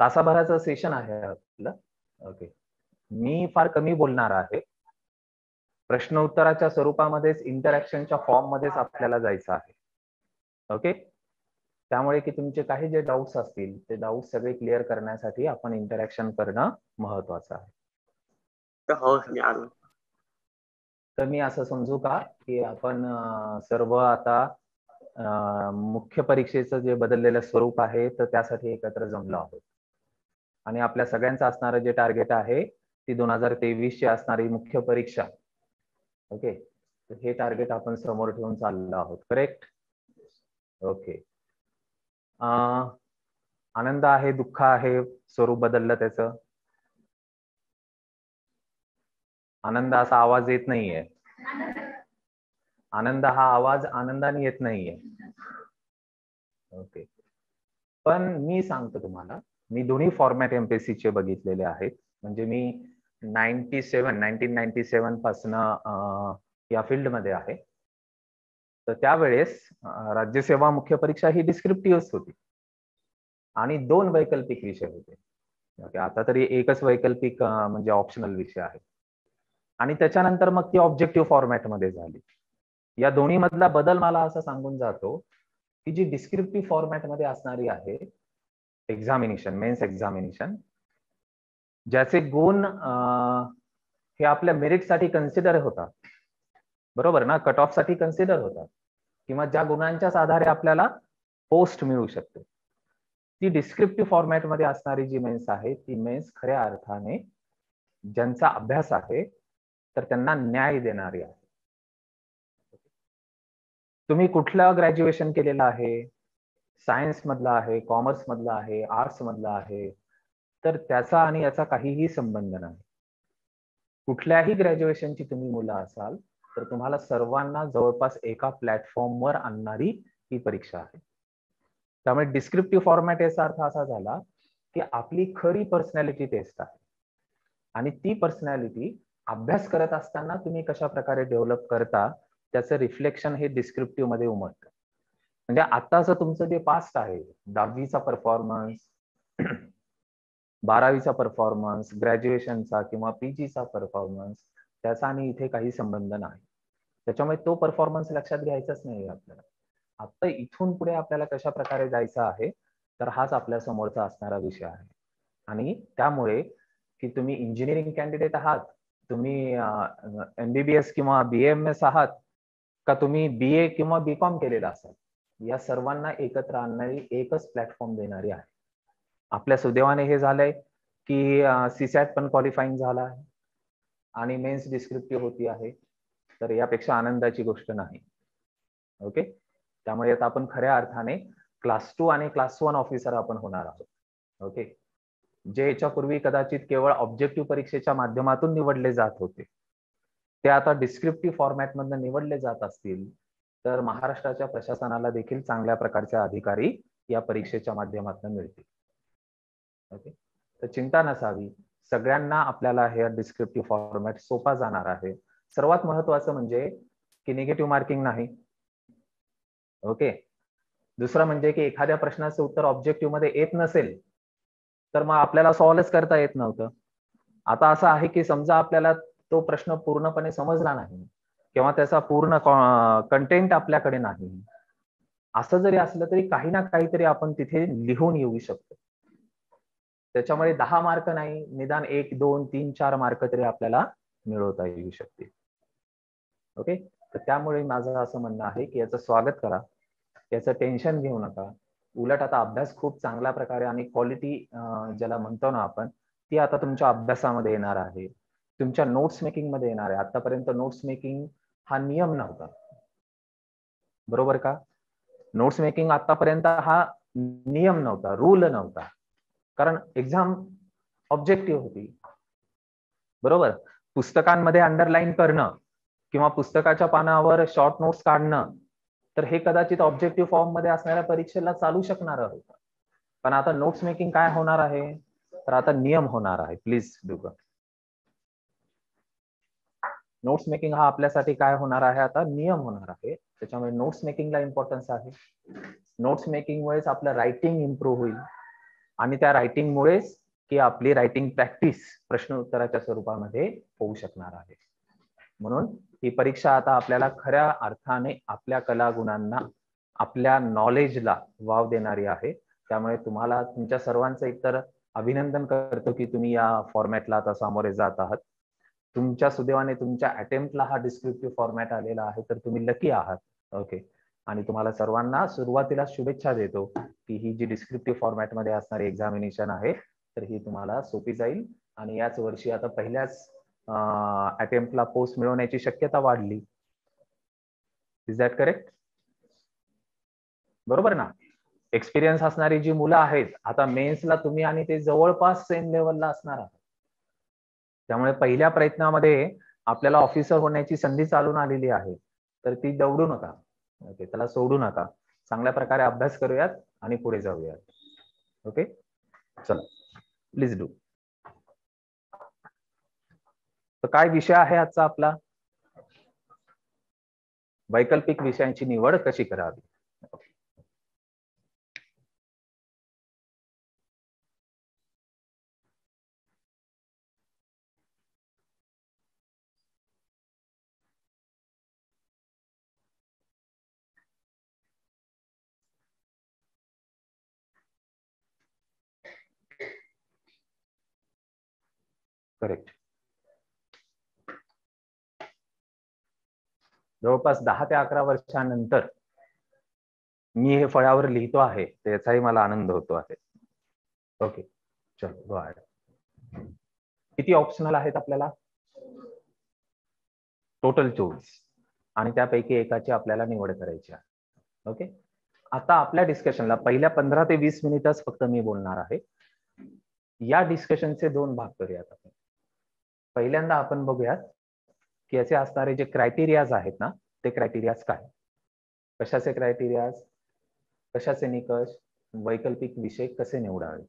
तासाभराचं session आहे आपलं. Okay, मी फार कमी बोलणार आहे. प्रश्न उत्तराच्या स्वरूपामध्येच इंटरॅक्शनच्या फॉर्म मध्येच आपल्याला जायचं आहे. ओके, त्यामुळे की तुमचे काही जे डाऊट्स असतील ते डाऊट्स सगळे क्लिअर करण्यासाठी आपण इंटरॅक्शन करणं महत्वाचं आहे. हो, मी आलो. तर मी असं समजू का की आपण सर्व आता मुख्य परीक्षेचं जे बदललेलं स्वरूप आहे तर त्यासाठी एकत्र जमलो आहोत आणि आपल्या सगळ्यांचं असणारं जे टार्गेट आहे ती 2023 ची असणारी मुख्य परीक्षा. ओके, तर हे टार्गेट आपण समोर ठेवून चाललो आहोत. करेक्ट? ओके. आनंद आहे, दुःख आहे, स्वरूप बदललं त्याचं? आनंद असा आवाज येत नाहीये. आनंद हा आवाज आनंदाने येत नाहीये. ओके, पण मी सांगतो तुम्हाला, मी दोन्ही फॉर्मॅट एमपीएससी चे बघितलेले आहेत. म्हणजे मी 1997 पासून या फील्ड मध्ये आहे. तर त्यावेळेस राज्यसेवा मुख्य परीक्षा ही डिस्क्रिप्टिव्ह होती आणि 2 वैकल्पिक विषय होते. ओके, आता तरी एकच वैकल्पिक म्हणजे ऑप्शनल विषय आहे आणि त्याच्यानंतर मग ती ऑब्जेक्टिव्ह फॉर्मॅट मध्ये झाली. या दोन्ही मधला बदल मला असं सांगून जातो की जी डिस्क्रिप्टिव्ह फॉर्मॅट मध्ये असणारी आहे एक्झामिनेशन, मेन्स एक्झामिनेशन, ज्याचे गुण हे आपल्या मेरिट साठी कन्सिडर होतात, बरोबर ना, कट ऑफ साठी कन्सिडर होतात, किंवा ज्या गुणांच्याच आधारे आपल्याला पोस्ट मिळू शकते, ती डिस्क्रिप्टिव्ह फॉर्मॅट मध्ये असणारी जी मेन्स आहे ती मेन्स खऱ्या अर्थाने ज्यांचा अभ्यास आहे तर त्यांना न्याय देणारी आहे. तुम्ही कुठलं ग्रॅज्युएशन केलेलं आहे, सायन्स मधला आहे, कॉमर्स मधला आहे, आर्ट्स मधला आहे, तर त्याचा आणि याचा काहीही संबंध नाही. कुठल्याही ग्रॅज्युएशनची तुम्ही मुलं असाल तर तुम्हाला सर्वांना जवळपास एका प्लॅटफॉर्मवर आणणारी ही परीक्षा आहे. त्यामुळे डिस्क्रिप्टिव्ह फॉर्मॅट याचा अर्थ असा झाला की आपली खरी पर्सनॅलिटी टेस्ट आहे आणि ती पर्सनॅलिटी अभ्यास करत असताना तुम्ही कशा प्रकारे डेव्हलप करता त्याचं रिफ्लेक्शन हे डिस्क्रिप्टिव्ह मध्ये उमटतं. म्हणजे आताचं तुमचं जे पास्ट आहे, 10वीचा परफॉर्मन्स, 12वीचा परफॉर्मन्स, ग्रॅज्युएशनचा किंवा पीजीचा परफॉर्मन्स, त्याचा आणि इथे काही संबंध नाही. त्याच्यामुळे तो परफॉर्मन्स लक्षात घ्यायचाच नाही आपल्याला. आता इथून पुढे आपल्याला कशा प्रकारे जायचं आहे तर हाच आपल्या समोरचा असणारा विषय आहे. आणि त्यामुळे की तुम्ही इंजिनिअरिंग कॅन्डिडेट आहात, तुम्ही MBBS किंवा BAMS आहात, का तुम्ही BA किंवा BCom केलेला असाल, या सर्वांना एकत्र आणणारी एकच प्लॅटफॉर्म देणारी आहे. आपल्या सुदैवाने हे झालंय की CSAT पण क्वालिफाईंग झाला आहे आणि मेन्स डिस्क्रिप्टिव्ह होती आहे, तर यापेक्षा आनंदाची गोष्ट नाही. ओके, त्यामुळे आता आपण खऱ्या अर्थाने क्लास 2 आणि क्लास 1 ऑफिसर आपण होणार आहोत. ओके, जे याच्यापूर्वी कदाचित केवळ ऑब्जेक्टिव्ह परीक्षेच्या माध्यमातून निवडले जात होते ते आता डिस्क्रिप्टिव्ह फॉर्मॅट मधून निवडले जात असतील तर महाराष्ट्राच्या प्रशासनाला देखील चांगल्या प्रकारचे अधिकारी या परीक्षेच्या माध्यमातून मिळतील. ओके, तर चिंता नसावी, सगळ्यांना आपल्याला हे डिस्क्रिप्टिव्ह फॉर्मॅट सोपा जाणार आहे. सर्वात महत्वाचं म्हणजे की निगेटिव्ह मार्किंग नाही. ओके, दुसरं म्हणजे की एखाद्या प्रश्नाचं उत्तर ऑब्जेक्टिव्ह मध्ये येत नसेल तर मग आपल्याला सॉल्वच करता येत नव्हतं. आता असं आहे की समजा आपल्याला तो प्रश्न पूर्णपणे समजला नाही किंवा त्याचा पूर्ण कंटेंट आपल्याकडे नाही, असं जरी असलं तरी काही ना काहीतरी आपण तिथे लिहून येऊ शकतो. त्याच्यामुळे 10 मार्क नाही, निदान 1, 2, 3, 4 मार्क तरी आपल्याला मिळवता येऊ शकते. ओके, तर त्यामुळे माझं असं म्हणणं आहे की याचं स्वागत करा, याचं टेन्शन घेऊ नका. उलट आता अभ्यास खूप चांगल्या प्रकारे आणि क्वालिटी ज्याला म्हणतो ना आपण, ती आता तुमच्या अभ्यासामध्ये येणार आहे, तुमच्या नोट्स मेकिंग मध्ये येणार आहे. आतापर्यंत नोट्स मेकिंग हा नियम नव्हता, बरोबर का? नोट्स मेकिंग आतापर्यंत हा नियम नव्हता, रूल नव्हता, कारण एक्झाम ऑब्जेक्टिव्ह होती, बरोबर. पुस्तकांमध्ये अंडरलाईन करणं किंवा पुस्तकाच्या पानावर शॉर्ट नोट्स काढणं तर हे कदाचित ऑब्जेक्टिव्ह फॉर्म मध्ये असणाऱ्या परीक्षेला चालू शकणार होतं. पण आता नोट्स मेकिंग काय होणार आहे तर आता नियम होणार आहे. Please do. नोट्स मेकिंग हा आपल्यासाठी काय होणार आहे, आता नियम होणार आहे. त्याच्यामुळे नोट्स मेकिंगला इम्पॉर्टन्स आहे. नोट्स मेकिंग मुळेच आपलं रायटिंग इम्प्रूव्ह होईल, आणि त्या रायटिंगमुळेच की आपली रायटिंग प्रॅक्टिस प्रश्न उत्तराच्या स्वरूपामध्ये होऊ शकणार आहे. म्हणून ही परीक्षा आता आपल्याला खऱ्या अर्थाने आपल्या कलागुणांना, आपल्या नॉलेजला वाव देणारी आहे. त्यामुळे तुम्हाला तुमच्या सर्वांचं एकतर अभिनंदन करतो की तुम्ही या फॉर्मॅटला आता सामोरे जात आहात. तुमच्या सुदैवाने तुमच्या अटेम्प्टला हा डिस्क्रिप्टिव्ह फॉर्मॅट आलेला आहे, तर तुम्ही लकी आहात. ओके. आणि तुम्हाला सर्वांना सुरुवातीला शुभेच्छा देतो की ही जी डिस्क्रिप्टिव्ह फॉर्मॅटमध्ये असणारी एक्झामिनेशन आहे तर ही तुम्हाला सोपी जाईल आणि याच वर्षी आता पहिल्याच अटेम्प्टला पोस्ट मिळवण्याची शक्यता वाढली. Is that correct? बरोबर ना? एक्सपिरियन्स असणारी जी मुलं आहेत, आता मेन्सला तुम्ही आणि ते जवळपास सेम लेवलला असणार आहात. त्यामुळे पहिल्या प्रयत्नामध्ये आपल्याला ऑफिसर होण्याची संधी चालून आलेली आहे, तर ती दवडू नका. ओके, त्याला सोडू नका. चांगल्या प्रकारे अभ्यास करूयात आणि पुढे जाऊयात. ओके, चला प्लीज डू. तर काय विषय आहे आजचा आपला? वैकल्पिक विषयांची निवड कशी करावी. करेक्ट. जवळपास 10 ते 11 वर्षांनंतर मी हे फळ्यावर लिहितो आहे, त्याचाही मला आनंद होतो आहे. ओके, चलो गो अहेड. किती ऑप्शनल आहेत आपल्याला? टोटल 24 आणि त्यापैकी एकाची आपल्याला निवड करायची आहे. ओके, आता आपल्या डिस्कशनला पहिल्या 15 ते 20 मिनिटच फक्त मी बोलणार आहे. या डिस्कशनचे 2 भाग करूयात आपण. पहिल्यांदा आपण बघूयात की असे असणारे जे क्रायटेरियाज आहेत ना, ते क्रायटेरियाज काय, कशाचे क्रायटेरियाज, कशाचे निकष, वैकल्पिक विषय कसे निवडावे.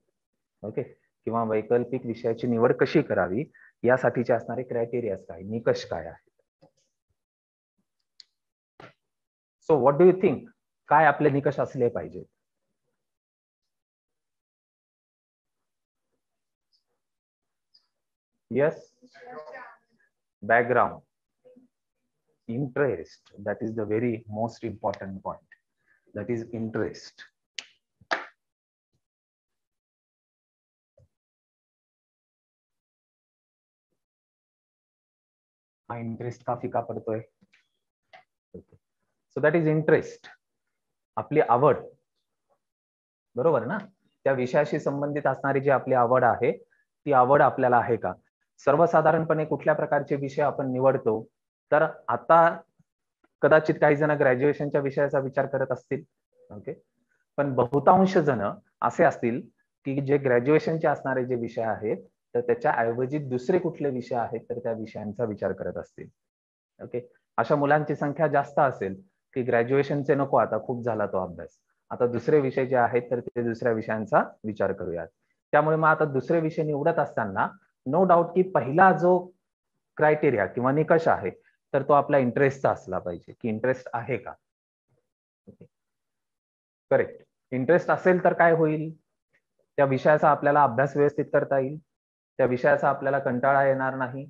ओके, किंवा वैकल्पिक विषयाची निवड कशी करावी यासाठीचे असणारे क्रायटेरियाज काय, निकष काय आहेत. So what do you think, काय आपले निकष असले पाहिजे? Yes, background, interest, that is the very most important point, that is interest. हा इंटरेस्ट का फिका पडतोय? सो दॅट इज इंटरेस्ट, आपली आवड. बरोबर ना? त्या विषयाशी संबंधित असणारी जी आपली आवड आहे ती आवड आपल्याला आहे का? सर्वसाधारणपणे कुठल्या प्रकारचे विषय आपण निवडतो, तर आता कदाचित काही जण ग्रॅज्युएशनच्या विषयाचा विचार करत असतील. ओके, पण बहुतांश जण असे असतील की जे ग्रॅज्युएशनचे असणारे जे विषय आहेत तर त्याच्या ऐवजी दुसरे कुठले विषय आहेत तर त्या विषयांचा विचार करत असतील. ओके, अशा मुलांची संख्या जास्त असेल की ग्रॅज्युएशनचे नको, आता खूप झाला तो अभ्यास, आता दुसरे विषय जे आहेत तर ते दुसऱ्या विषयांचा विचार करूयात. त्यामुळे मग आता दुसरे विषय निवडत असताना नो डाऊट की पहिला जो क्रायटेरिया किंवा निकष आहे तर तो आपला इंटरेस्टचा असला पाहिजे की इंटरेस्ट आहे का. करेक्ट. इंटरेस्ट असेल तर काय होईल, त्या विषयाचा आपल्याला अभ्यास व्यवस्थित करता येईल, त्या विषयाचा आपल्याला कंटाळा येणार नाही,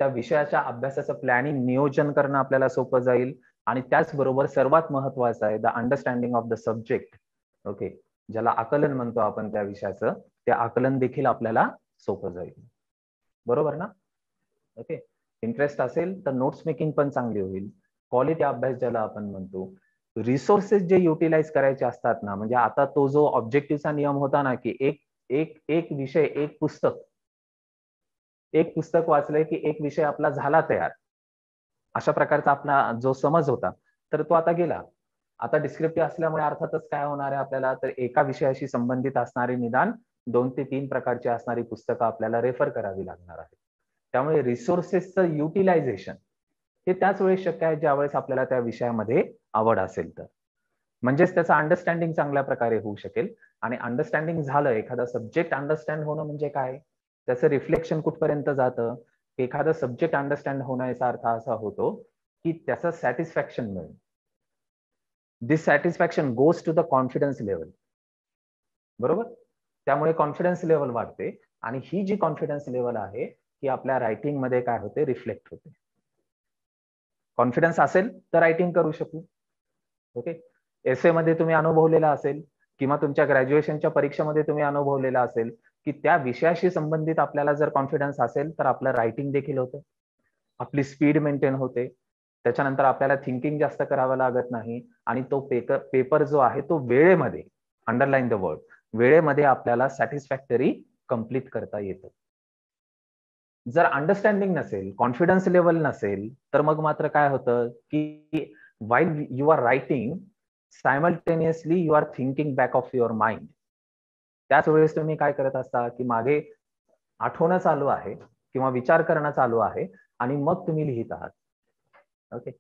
त्या विषयाच्या अभ्यासाचं प्लॅनिंग नियोजन करणं आपल्याला सोपं जाईल आणि त्याचबरोबर सर्वात महत्वाचं आहे the understanding of the subject. Okay, ज्याला आकलन म्हणतो आपण त्या विषयाचं, ते आकलन देखील आपल्याला सोपं जाईल. बरोबर ना? ओके, इंटरेस्ट असेल तर नोट्स मेकिंग पण चांगली होईल, क्वालिटी अभ्यास ज्याला आपण म्हणतो, रिसोर्सेस जे युटिलाइज करायचे असतात ना, म्हणजे आता तो जो ऑब्जेक्टिव्हचा नियम होता ना की एक विषय एक पुस्तक वाचलंय की एक विषय आपला झाला तयार, अशा प्रकारचा आपला जो समज होता तर तो आता गेला. आता डिस्क्रिप्टिव्ह असल्यामुळे अर्थातच काय होणार आहे आपल्याला, तर एका विषयाशी संबंधित असणारी निदान 2 ते 3 प्रकारची असणारी पुस्तकं आपल्याला रेफर करावी लागणार आहे. त्यामुळे रिसोर्सेसचं युटिलायझेशन हे त्याच वेळेस शक्य आहे ज्यावेळेस आपल्याला त्या विषयामध्ये आवड असेल तर, म्हणजेच त्याचं अंडरस्टँडिंग चांगल्या प्रकारे होऊ शकेल. आणि अंडरस्टँडिंग झालं, एखादा सब्जेक्ट अंडरस्टँड होणं म्हणजे काय, त्याचं रिफ्लेक्शन कुठपर्यंत जातं, एखादा सब्जेक्ट अंडरस्टँड होण्याचा अर्थ असा होतो की त्याचं सॅटिस्फॅक्शन मिळेल. This satisfaction goes to the confidence level. बरोबर, त्यामुळे कॉन्फिडन्स लेवल वाढते आणि ही जी कॉन्फिडन्स लेवल आहे ती आपल्या रायटिंग मध्ये काय होते, रिफ्लेक्ट होते. कॉन्फिडन्स असेल तर रायटिंग करू शकू. ओके, एसे मध्ये तुम्ही अनुभवलेला असेल किंवा तुमच्या ग्रॅज्युएशनच्या परीक्षेमध्ये तुम्ही अनुभवलेला असेल की त्या विषयाशी संबंधित आपल्याला जर कॉन्फिडन्स असेल तर आपलं रायटिंग देखील होतं, आपली स्पीड मेंटेन होते, त्याच्यानंतर आपल्याला थिंकिंग जास्त करावं लागत नाही आणि तो पेपर जो आहे तो वेळेमध्ये, अंडरलाईन द वर्ड, वेळेमध्ये आपल्याला सॅटिस्फॅक्टरी कंप्लीट करता येतं. जर अंडरस्टँडिंग नसेल, कॉन्फिडन्स लेवल नसेल, तर मग मात्र काय होतं की while you are writing, simultaneously you are thinking back of your mind. त्याच वेळेस तुम्ही काय करत असता की मागे आठवणं चालू आहे किंवा विचार करणं चालू आहे आणि मग तुम्ही लिहित आहात. ओके,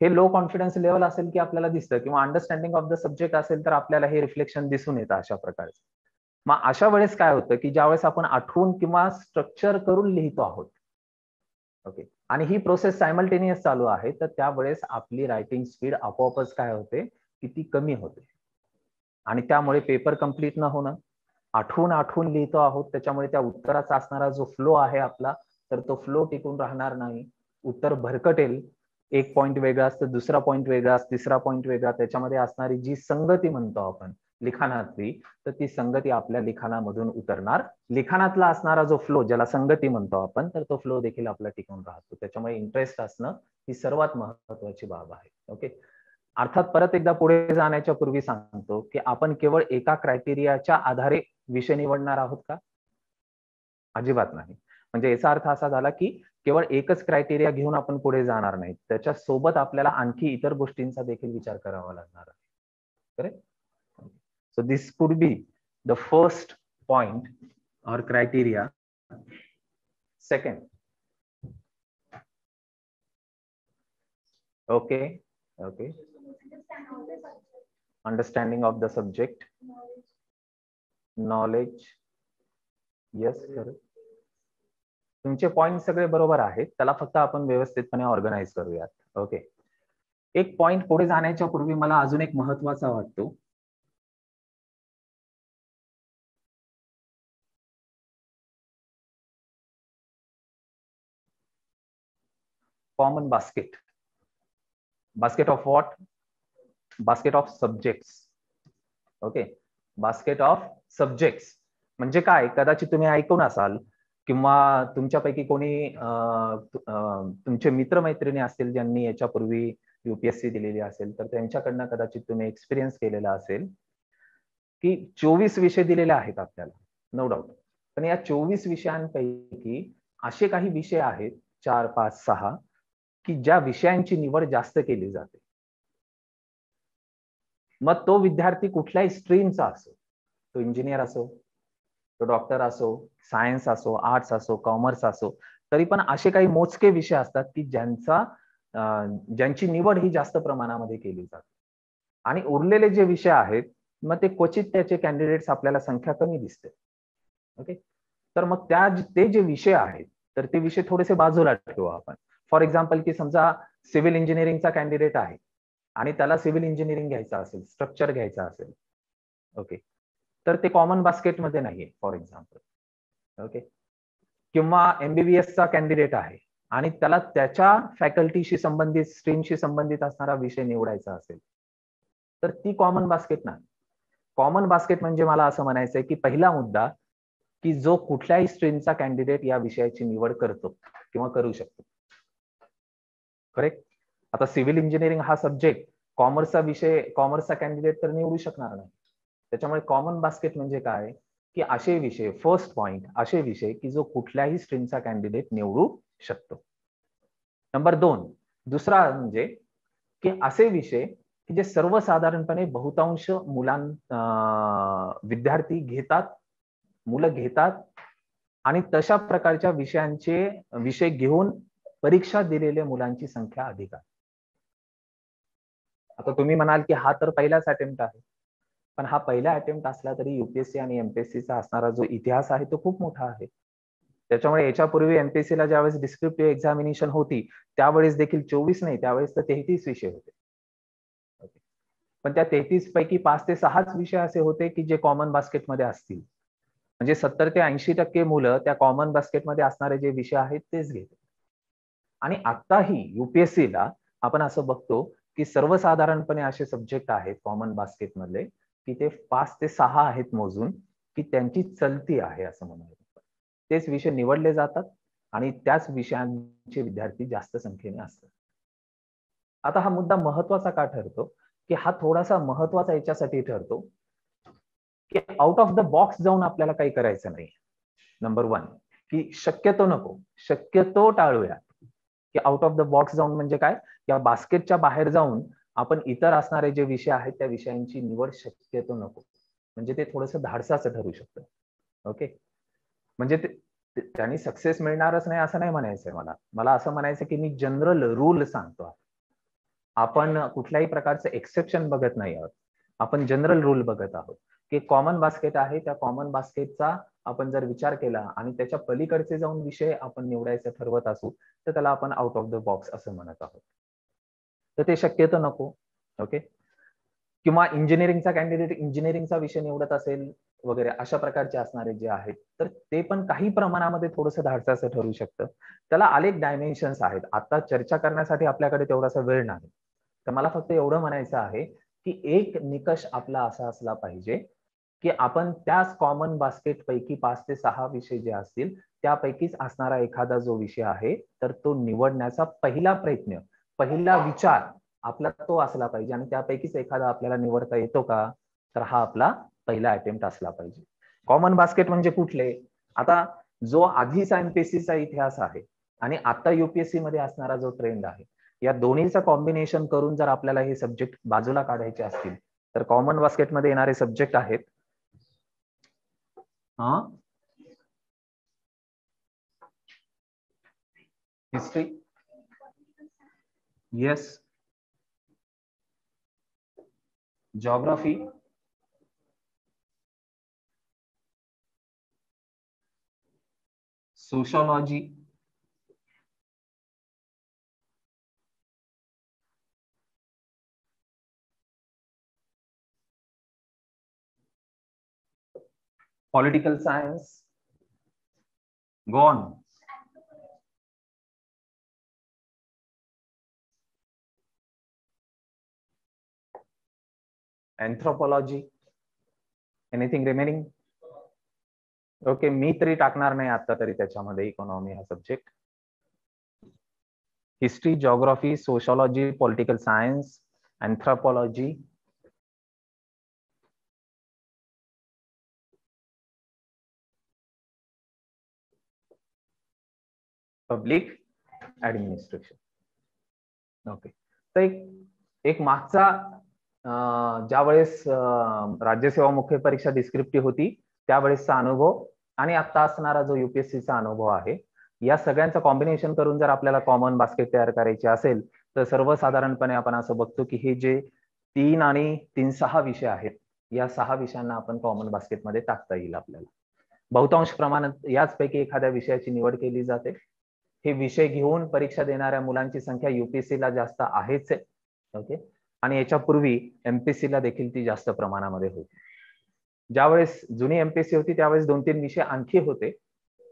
हे लो कॉन्फिडन्स लेवल असेल की आपल्याला दिसतं किंवा अंडरस्टँडिंग ऑफ द सब्जेक्ट असेल तर आपल्याला हे रिफ्लेक्शन दिसून येतं अशा प्रकारचं. मग अशा वेळेस काय होतं की ज्यावेळेस आपण आठवून किंवा स्ट्रक्चर करून लिहितो आहोत, ओके, आणि ही प्रोसेस सायमल्टेनियस चालू आहे, तर त्यावेळेस आपली रायटिंग स्पीड आपोआपच काय होते की ती कमी होते आणि त्यामुळे पेपर कंप्लीट न होणं, आठवून लिहितो आहोत, त्याच्यामुळे त्या उत्तराचा असणारा जो फ्लो आहे आपला, तर तो फ्लो टिकून राहणार नाही, उत्तर भरकटेल, एक पॉइंट वेगळा असतं, दुसरा पॉइंट वेगळा, तिसरा पॉइंट वेगळा, त्याच्यामध्ये असणारी जी संगती म्हणतो आपण लिखाणातली, तर ती संगती आपल्या लिखाणामधून उतरणार. लिखाणातला असणारा जो फ्लो, ज्याला संगती म्हणतो आपण, तर तो फ्लो देखील आपला टिकून राहतो. त्याच्यामुळे इंटरेस्ट असणं ही सर्वात महत्वाची बाब आहे. ओके, अर्थात परत एकदा पुढे जाण्याच्या पूर्वी सांगतो की आपण केवळ एका क्रायटेरियाच्या आधारे विषय निवडणार आहोत का? अजिबात नाही. म्हणजे याचा अर्थ असा झाला की केवळ एकच क्रायटेरिया घेऊन आपण पुढे जाणार नाही, त्याच्या सोबत आपल्याला आणखी इतर गोष्टींचा देखील विचार करावा लागणार आहे. Correct? So this could be the first point or criteria. Second, okay, understanding of the subject, knowledge, yes, correct. तुमचे पॉइंट सगळे बरोबर आहेत, त्याला फक्त आपण व्यवस्थितपणे ऑर्गनाइज करूयात. ओके, एक पॉइंट पुढे जाण्याच्या पूर्वी मला अजून एक महत्वाचा वाटतो. Common basket. Basket of what? Basket of subjects. Okay, basket of subjects म्हणजे काय? कदाचित तुम्ही ऐकून असाल किंवा तुमच्यापैकी कोणी तुमचे मित्रमैत्रिणी असतील ज्यांनी याच्यापूर्वी युपीएससी दिलेली असेल, तर त्यांच्याकडनं कदाचित तुम्ही एक्सपिरियन्स केलेला असेल की 24 विषय दिलेले आहेत आपल्याला, नो डाऊट. पण या 24 विषयांपैकी असे काही विषय आहेत 4, 5, 6 की ज्या विषयांची निवड जास्त केली जाते. मग तो विद्यार्थी कुठल्याही स्ट्रीमचा असो, तो इंजिनियर असो, तो डॉक्टर असो, सायन्स असो, आर्ट्स असो, कॉमर्स असो, तरी पण असे काही मोजके विषय असतात की ज्यांची निवड ही जास्त प्रमाणामध्ये केली जाते. आणि उरलेले जे विषय आहेत मग ते क्वचित त्याचे कॅन्डिडेट्स आपल्याला संख्या कमी दिसते. ओके, तर मग ते जे विषय आहेत तर ते विषय थोडेसे बाजूला ठेवू आपण. फॉर एक्झाम्पल की समजा सिव्हिल इंजिनिअरिंगचा कॅन्डिडेट आहे आणि त्याला सिव्हिल इंजिनिअरिंग घ्यायचं असेल, स्ट्रक्चर घ्यायचं असेल, ओके, तर ते कॉमन बास्केटमध्ये नाहीये फॉर एक्झाम्पल. ओके, किंवा एमबीबीएसचा कॅन्डिडेट आहे आणि त्याला त्याच्या फॅकल्टीशी संबंधित, स्ट्रीमशी संबंधित असणारा विषय निवडायचा असेल, तर ती कॉमन बास्केट नाही. कॉमन बास्केट म्हणजे मला असं म्हणायचंय की पहिला मुद्दा की जो कुठल्याही स्ट्रीमचा कॅन्डिडेट या विषयाची निवड करतो किंवा करू शकतो. करेक्ट? आता सिव्हिल इंजिनिअरिंग हा सब्जेक्ट कॉमर्सचा विषय, कॉमर्सचा कॅन्डिडेट तर निवडू शकणार नाही. त्याच्यामुळे कॉमन बास्केट म्हणजे काय की असे विषय, फर्स्ट पॉइंट, असे विषय की जो कुठल्याही स्ट्रीमचा कॅन्डिडेट निवडू शकतो. नंबर 2, दुसरा म्हणजे की असे विषय की जे सर्वसाधारणपणे बहुतांश विद्यार्थी घेतात, मुलं घेतात आणि तशा प्रकारच्या विषयांचे विषय घेऊन परीक्षा दिलेल्या मुलांची संख्या अधिक आहे. आता तुम्ही म्हणाल की हा तर पहिलाच अटेम्प्ट आहे, पण हा पहिला अटेम्प्ट असला तरी युपीएससी आणि एमपीएससीचा असणारा जो इतिहास आहे तो खूप मोठा आहे. त्याच्यामुळे याच्यापूर्वी एमपीएससीला ज्यावेळेस डिस्क्रिप्टिव्ह एक्झामिनेशन होती त्यावेळेस देखील 24 नाही, त्यावेळेस तर 33 विषय होते. पण त्या 33 पैकी 5 ते 6च विषय असे होते की जे कॉमन बास्केटमध्ये असतील. म्हणजे 70 ते 80% मुलं त्या कॉमन बास्केटमध्ये असणारे जे विषय आहेत तेच घेतात. आणि आताही युपीएससीला आपण असं बघतो की सर्वसाधारणपणे असे सब्जेक्ट आहेत कॉमन बास्केट मधले की ते 5 ते 6 आहेत मोजून की त्यांची चलती आहे असं म्हणायचं. तेच विषय निवडले जातात आणि त्याच विषयांचे विद्यार्थी जास्त संख्येने असतात. आता हा मुद्दा महत्वाचा का ठरतो की हा थोडासा महत्वाचा याच्यासाठी ठरतो की आउट ऑफ द बॉक्स जाऊन आपल्याला काही करायचं नाही. नंबर 1 की शक्यतो नको, शक्यतो टाळूया की आउट ऑफ द बॉक्स जाऊन म्हणजे काय, या बास्केटच्या बाहेर जाऊन आपण इतर असणारे जे विषय आहेत त्या विषयांची निवड शक्यतो नको. म्हणजे ते थोडंसं धाडसाचं ठरू शकतं. ओके, म्हणजे त्यांनी सक्सेस मिळणारच नाही असं नाही म्हणायचंय मला. मला असं म्हणायचं की मी जनरल रूल सांगतो. आपण कुठल्याही प्रकारचं एक्सेप्शन बघत नाही आहोत. आपण जनरल रूल बघत आहोत की कॉमन बास्केट आहे, त्या कॉमन बास्केटचा आपण जर विचार केला आणि त्याच्या पलीकडचे जाऊन विषय आपण निवडायचं ठरवत असू तर त्याला आपण आउट ऑफ द बॉक्स असं म्हणत आहोत. तर ते शक्यतो नको. ओके, किंवा इंजिनिअरिंगचा कॅन्डिडेट इंजिनिअरिंगचा विषय निवडत असेल वगैरे अशा प्रकारचे असणारे जे आहेत तर ते पण काही प्रमाणामध्ये थोडंसं धाडसाचं ठरू शकतं. त्याला अनेक डायमेन्शन्स आहेत. आता चर्चा करण्यासाठी आपल्याकडे तेवढासा वेळ नाही. तर मला फक्त एवढं म्हणायचं आहे की एक निकष आपला असा असला पाहिजे की आपण त्याच कॉमन बास्केट पैकी 5 ते 6 विषय जे असतील त्यापैकीच असणारा एखादा जो विषय आहे तर तो निवडण्याचा पहिला प्रयत्न, पहिला विचार आपला तो असला पाहिजे आणि त्यापैकीच एखादा आपल्याला निवडता येतो का, तर हा आपला पहिला अटेम्प्ट असला पाहिजे. कॉमन बास्केट म्हणजे कुठले, आता जो आधीचा एमपीएससीचा इतिहास आहे आणि आता युपीएससी मध्ये असणारा जो ट्रेंड आहे या दोन्हीचं कॉम्बिनेशन करून जर आपल्याला हे सब्जेक्ट बाजूला काढायचे असतील तर कॉमन बास्केटमध्ये येणारे सब्जेक्ट आहेत history, yes, geography, sociology, political science, go on, anthropology, anything remaining. Okay, मी तरी टाकणार नाही आता तरी त्याच्यामध्ये इकॉनॉमी हा subject. History, geography, sociology, political science, anthropology, public administration. Okay, तर एक मागचा ज्यावेळेस राज्यसेवा मुख्य परीक्षा डिस्क्रिप्टिव्ह होती त्यावेळेसचा अनुभव आणि आता असणारा जो युपीएससीचा अनुभव आहे या सगळ्यांचं कॉम्बिनेशन करून जर आपल्याला कॉमन बास्केट तयार करायची असेल तर सर्वसाधारणपणे आपण असं बघतो की हे जे 3 आणि 3-6 विषय आहेत या 6 विषयांना आपण कॉमन बास्केटमध्ये टाकता येईल आपल्याला. बहुतांश प्रमाणात याचपैकी एखाद्या विषयाची निवड केली जाते. हे विषय घेऊन परीक्षा देणाऱ्या मुलांची संख्या युपीएससीला जास्त आहेच आहे. ओके, आणि याच्यापूर्वी एमपीएससीला देखील ती जास्त प्रमाणामध्ये होती. ज्यावेळेस जुनी एमपीएससी होती त्यावेळेस 2-3 विषय आणखी होते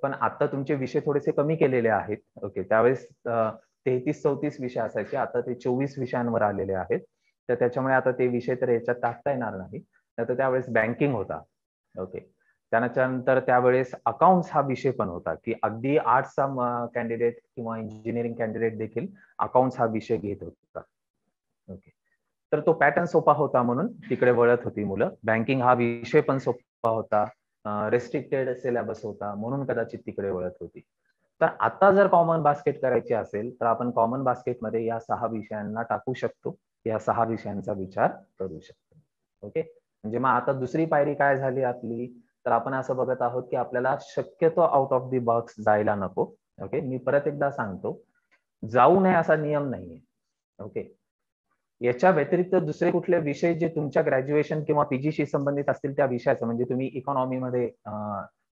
पण आता तुमचे विषय थोडेसे कमी केलेले आहेत. ओके, त्यावेळेस 33-34 विषय असायचे, आता ते 24 विषयांवर आलेले आहेत. तर त्याच्यामुळे आता ते विषय तर याच्यात टाकता येणार नाही. तर त्यावेळेस बँकिंग होता. ओके, त्यानंतर त्यावेळेस अकाउंट्स हा विषय पण होता की अगदी आर्ट्सचा कॅन्डिडेट किंवा इंजिनिअरिंग कॅन्डिडेट देखील अकाउंट्स हा विषय घेत होता. ओके, तर तो पॅटर्न सोपा होता म्हणून तिकडे वळत होती मुलं. बँकिंग हा विषय पण सोपा होता, रेस्ट्रिक्टेड सिलेबस होता म्हणून कदाचित तिकडे वळत होती. तर आता जर कॉमन बास्केट करायची असेल तर आपण कॉमन बास्केटमध्ये या 6 विषयांना टाकू शकतो, या 6 विषयांचा विचार करू शकतो. ओके, म्हणजे मग आता दुसरी पायरी काय झाली आपली, तर आपण असं बघत आहोत की आपल्याला शक्यतो आउट ऑफ द बॉक्स जायला नको. ओके, मी परत एकदा सांगतो, जाऊ नये असा नियम नाहीये. ओके, याच्या व्यतिरिक्त दुसरे कुठले विषय जे तुमच्या ग्रॅज्युएशन किंवा पीजीशी संबंधित असतील त्या विषयाचं, म्हणजे तुम्ही इकॉनॉमीमध्ये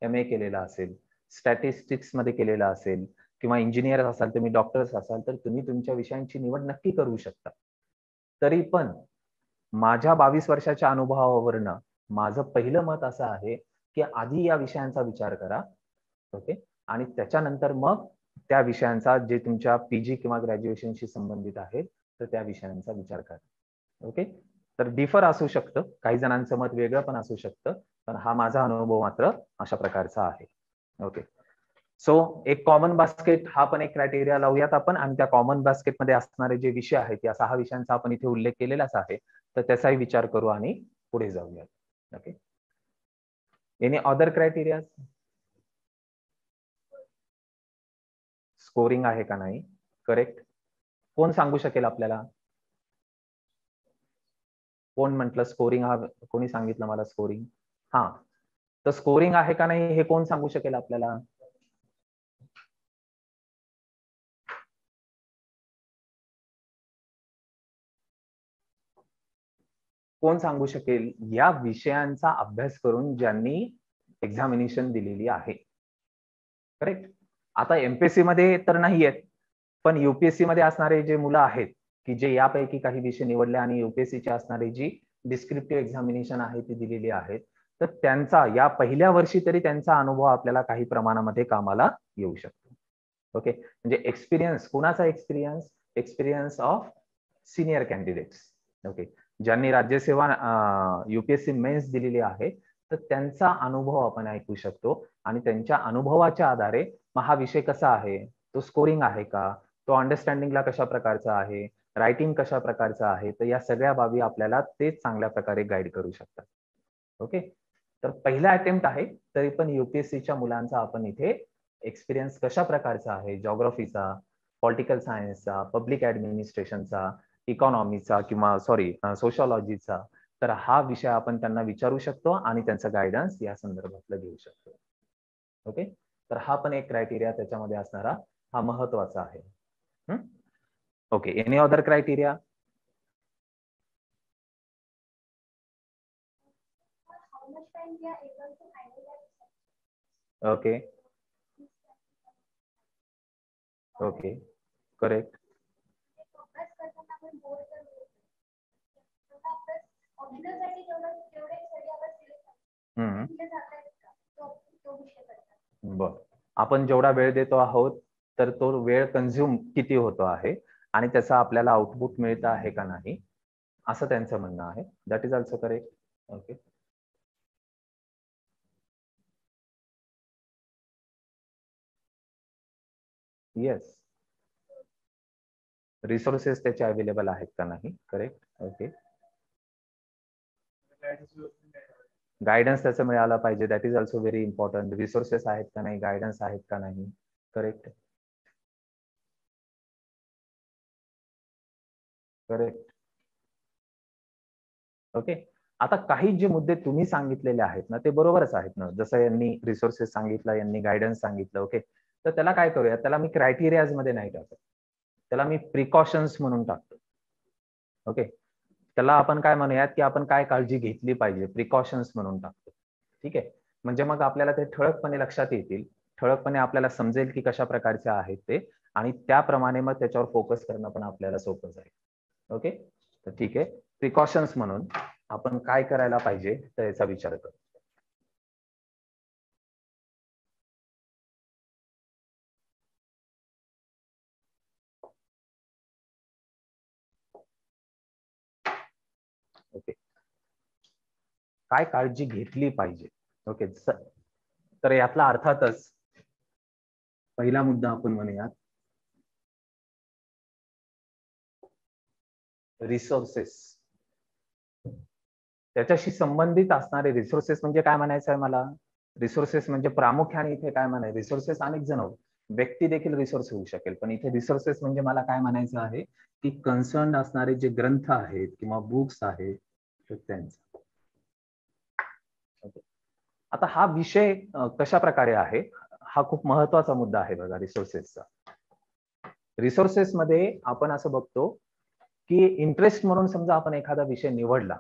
एमए केलेला असेल, स्टॅटिस्टिक्स मध्ये केलेला असेल किंवा इंजिनियर असाल, तुम्ही डॉक्टर्स असाल तर तुम्ही तुमच्या विषयांची निवड नक्की करू शकता. तरी पण माझ्या 22 वर्षाच्या अनुभवावरनं माझं पहिलं मत असं आहे की आधी या विषयांचा विचार करा. ओके. आणि त्याच्यानंतर मग त्या विषयांचा जे तुमच्या पीजी किंवा ग्रॅज्युएशनशी संबंधित आहेत तर त्या विषयांचा विचार करा. ओके. तर डिफर असू शकतं, काही जणांचं मत वेगळं पण असू शकतं, पण हा माझा अनुभव मात्र अशा प्रकारचा आहे. ओके. सो एक कॉमन बास्केट हा पण एक क्रायटेरिया लावूयात आपण, आणि त्या कॉमन बास्केटमध्ये असणारे जे विषय आहेत या 6 विषयांचा आपण इथे उल्लेख केलेलाच आहे, तर त्याचाही विचार करू आणि पुढे जाऊयात. Okay. Any other criteria? Scoring आहे का नाही? करेक्ट. कोण सांगू शकेल आपल्याला? कोण म्हटलं स्कोरिंग? हा कोणी सांगितलं मला स्कोरिंग? हा, तर स्कोरिंग आहे का नाही हे कोण सांगू शकेल आपल्याला? कोण सांगू शकेल या विषयांचा अभ्यास करून ज्यांनी एक्झामिनेशन दिलेली आहे? करेक्ट. आता एमपीएससी मध्ये तर नाही आहेत, पण युपीएससी मध्ये असणारे जे मुलं आहेत की जे यापैकी काही विषय निवडले आणि युपीएससी ची असणारी जी डिस्क्रिप्टिव्ह एक्झामिनेशन आहे ती दिलेली आहेत, तर त्यांचा या पहिल्या वर्षी तरी त्यांचा अनुभव आपल्याला काही प्रमाणामध्ये कामाला येऊ शकतो. ओके. म्हणजे एक्सपिरियन्स, कुणाचा experience? Experience of senior candidates. Okay. ज्यांनी राज्यसेवा युपीएससी मेन्स दिलेली आहे, तर त्यांचा अनुभव आपण ऐकू शकतो आणि त्यांच्या अनुभवाच्या आधारे मग हा विषय कसा आहे, तो स्कोरिंग आहे का, तो अंडरस्टँडिंगला कशा प्रकारचा आहे, रायटिंग कशा प्रकारचा आहे, तर या सगळ्या बाबी आपल्याला तेच चांगल्या प्रकारे गाईड करू शकतात. ओके. तर पहिला अटेम्प्ट आहे, तरी पण युपीएससीच्या मुलांचा आपण इथे एक्सपिरियन्स कशा प्रकारचा आहे, जॉग्राफीचा, पॉलिटिकल सायन्सचा, पब्लिक ऍडमिनिस्ट्रेशनचा, इकॉनॉमीचा किंवा सोशॉलॉजीचा, तर हा विषय आपण त्यांना विचारू शकतो आणि त्यांचं गायडन्स या संदर्भातलं घेऊ शकतो. ओके. तर हा पण एक क्रायटेरिया त्याच्यामध्ये असणारा हा महत्वाचा आहे. Okay. Any other criteria? Okay. Okay. Correct. बर. आपण जेवढा वेळ देतो आहोत तर तो वेळ कन्झ्युम किती होतो आहे आणि त्याचा आपल्याला आउटपुट मिळत आहे का नाही, असं त्यांचं म्हणणं आहे. That is also correct. Okay. Yes. Resources त्याचे अवेलेबल आहेत का नाही. करेक्ट. ओके. गायडन्स त्याचं मिळाला पाहिजे. That is also very important. Resources आहेत का नाही, गायडन्स आहेत का नाही. करेक्ट. करेक्ट. ओके. आता काही जे मुद्दे तुम्ही सांगितलेले आहेत ना ते बरोबरच आहेत ना, जसं यांनी रिसोर्सेस सांगितलं, यांनी गायडन्स सांगितलं. ओके. तर त्याला काय करूया, त्याला मी क्रायटेरियाज मध्ये नाही टाकत, त्याला मी प्रिकॉशन्स म्हणून टाकतो. ओके. त्याला आपण काय म्हणूयात की आपण काय काळजी घेतली पाहिजे, प्रिकॉशन्स म्हणून टाकतो. ठीक आहे. म्हणजे मग आपल्याला ते ठळकपणे लक्षात येतील, ठळकपणे आपल्याला समजेल की कशा प्रकारचे आहेत ते, आणि त्याप्रमाणे मग त्याच्यावर फोकस करणं पण आपल्याला सोपं जाईल. ओके. तर ठीक आहे. प्रिकॉशन्स म्हणून आपण काय करायला पाहिजे तर याचा विचार करू. ओके. काय काळजी घेतली पाहिजे. ओके. तर यातला अर्थातच पहिला मुद्दा आपण म्हणूयात रिसोर्सेस. त्याच्याशी संबंधित असणारे रिसोर्सेस म्हणजे काय म्हणायचं आहे मला? रिसोर्सेस म्हणजे प्रामुख्याने इथे काय म्हणायचं, रिसोर्सेस अनेक जण व्यक्ती देखील रिसोर्स होऊ शकेल, पण इथे रिसोर्सेस म्हणजे मला काय म्हणायचं आहे की कन्सर्न असणारे जे ग्रंथ आहेत किंवा बुक्स आहेत त्यांचा. आता हा विषय कशा प्रकारे आहे, हा खूप महत्वाचा मुद्दा आहे बघा रिसोर्सेसचा. रिसोर्सेस मध्ये आपण असं बघतो की इंटरेस्ट म्हणून समजा आपण एखादा विषय निवडला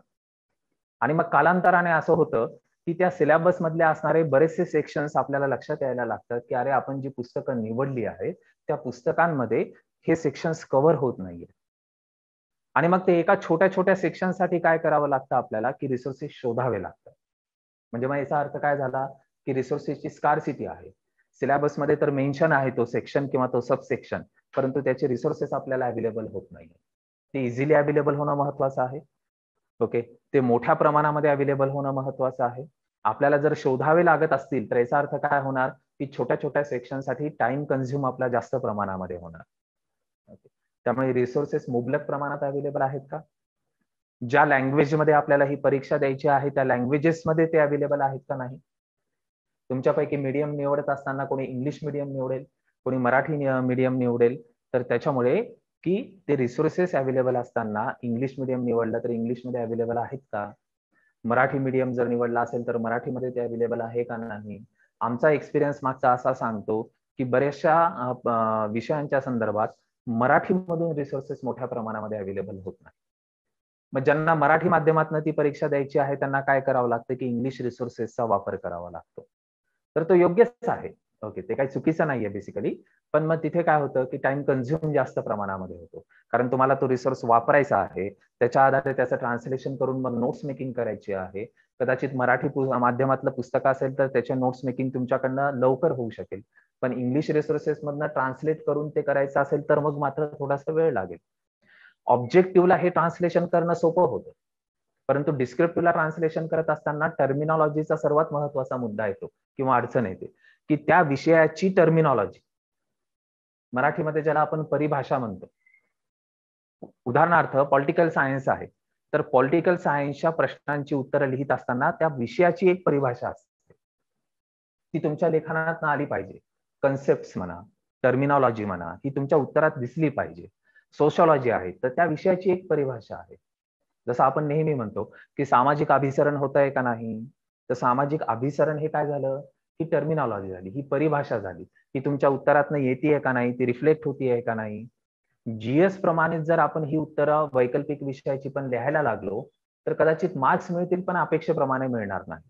आणि मग कालांतराने असं होतं की त्या सिलेबस मधले असणारे बरेचसे सेक्शन्स आपल्याला लक्षात यायला लागतात की अरे आपण जी पुस्तकं निवडली आहेत त्या पुस्तकांमध्ये हे सेक्शन्स कव्हर होत नाहीये. आणि मग ते एका छोट्या छोट्या सेक्शनसाठी काय करावं लागतं आपल्याला, की रिसोर्सेस शोधावे लागतात. म्हणजे मग याचा अर्थ काय झाला, की रिसोर्सेसची स्कार्सिटी आहे. सिलेबसमध्ये तर मेन्शन आहे तो सेक्शन किंवा तो सब सेक्शन, परंतु त्याचे रिसोर्सेस आपल्याला अवेलेबल होत नाही. ते इझिली अवेलेबल होणं महत्वाचं आहे. ओके, ते मोठ्या प्रमाणामध्ये अवेलेबल होणं महत्वाचं आहे. आपल्याला जर शोधावे लागत असतील तर याचा अर्थ काय होणार, की छोट्या छोट्या सेक्शनसाठी टाइम कन्झ्युम आपला जास्त प्रमाणामध्ये होणार. त्यामुळे रिसोर्सेस मुबलक प्रमाणात अवेलेबल आहेत का? ज्या लँग्वेजमध्ये आपल्याला ही परीक्षा द्यायची आहे त्या लँग्वेजेसमध्ये ते अवेलेबल आहेत का नाही? तुमच्यापैकी मीडियम निवडत असताना कोणी इंग्लिश मीडियम निवडेल, कोणी मराठी मीडियम निवडेल. तर त्याच्यामुळे की ते रिसोर्सेस अवेलेबल असताना इंग्लिश मीडियम निवडलं तर इंग्लिशमध्ये अवेलेबल आहेत का? मराठी मीडियम जर निवडला असेल तर मराठीमध्ये ते अवेलेबल आहे का नाही? आमचा एक्सपिरियन्स मागचा असा सांगतो की बऱ्याचशा विषयांच्या संदर्भात मराठीमधून रिसोर्सेस मोठ्या प्रमाणामध्ये अवेलेबल होत नाही. मग ज्यांना मराठी माध्यमातून ती परीक्षा द्यायची आहे त्यांना काय करावं लागतं, की इंग्लिश रिसोर्सेसचा वापर करावा लागतो. तर तो योग्यच आहे. ओके, ते काही चुकीचं नाहीये बेसिकली. पण मग तिथे काय होतं, की टाइम कन्झ्युम जास्त प्रमाणामध्ये होतो. कारण तुम्हाला तो रिसोर्स वापरायचा आहे. त्याच्या आधारे त्याचं ट्रान्सलेशन करून मग नोट्स मेकिंग करायची आहे. कदाचित मराठी माध्यमातलं पुस्तक असेल तर त्याचे नोट्स मेकिंग तुमच्याकडनं लवकर होऊ शकेल. पण इंग्लिश रिसोर्सेस मधनं ट्रान्सलेट करून ते करायचं असेल तर मग मात्र थोडासा वेळ लागेल. ऑब्जेक्टिव्हला हे ट्रान्सलेशन करणं सोपं होतं. परंतु डिस्क्रिप्टिव्हला ट्रान्सलेशन करत असताना टर्मिनॉलॉजीचा सर्वात महत्वाचा मुद्दा येतो किंवा अडचण येते, की त्या विषयाची टर्मिनॉलॉजी. मराठीमध्ये ज्याला आपण परिभाषा म्हणतो. उदाहरणार्थ पॉलिटिकल सायन्स आहे. तर पॉलिटिकल सायन्सच्या प्रश्नांची उत्तरं लिहित असताना त्या विषयाची एक परिभाषा असते. ती तुमच्या लेखनात आली पाहिजे. कन्सेप्ट म्हणा, टर्मिनॉलॉजी म्हणा, ही तुमच्या उत्तरात दिसली पाहिजे. सोशॉलॉजी आहे तर त्या विषयाची एक परिभाषा आहे. जसं आपण नेहमी म्हणतो, की सामाजिक अभिसरण होतंय का नाही? तर सामाजिक अभिसरण हे काय झालं? ही टर्मिनॉलॉजी झाली, ही परिभाषा झाली. ती तुमच्या उत्तरातनं येतेय का नाही? ती रिफ्लेक्ट होतीये का नाही? जीएस प्रमाणे जर आपण ही उत्तरं वैकल्पिक विषयाची पण लिहायला लागलो, तर कदाचित मार्क्स मिळतील पण अपेक्षेप्रमाणे मिळणार नाही.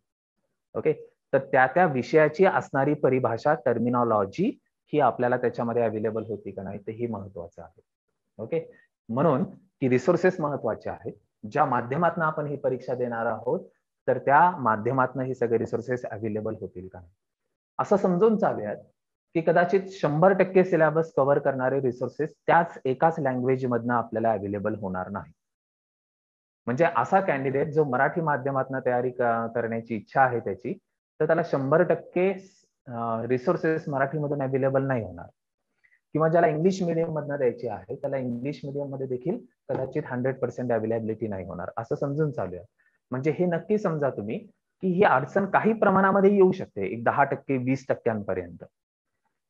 ओके, तर त्या विषयाची असणारी परिभाषा टर्मिनॉलॉजी ही आपल्याला त्याच्यामध्ये अवेलेबल होती का नाही ते ही महत्वाचं आहे. ओके, म्हणून की रिसोर्सेस महत्वाचे आहेत. ज्या माध्यमातून आपण ही परीक्षा देणार आहोत तर त्या माध्यमातून ही सगळे रिसोर्सेस अवेलेबल होतील का नाही असं समजून चालूयात, की कदाचित 100% सिलेबस कव्हर करणारे रिसोर्सेस त्याच एकाच लँग्वेज मधनं आपल्याला अवेलेबल होणार नाही. म्हणजे असा कॅन्डिडेट जो मराठी माध्यमातून तयारी करण्याची इच्छा आहे त्याची, तर त्याला 100% रिसोर्सेस मराठीमधून अवेलेबल नाही होणार. किंवा ज्याला इंग्लिश मीडियम मधनं द्यायची आहे त्याला इंग्लिश मीडियम मध्ये देखील कदाचित 100% अवेलेबिलिटी नाही होणार असं समजून चालूया. म्हणजे हे नक्की समजा तुम्ही, की ही अडचण काही प्रमाणामध्ये येऊ शकते. एक 10%, 20%पर्यंत.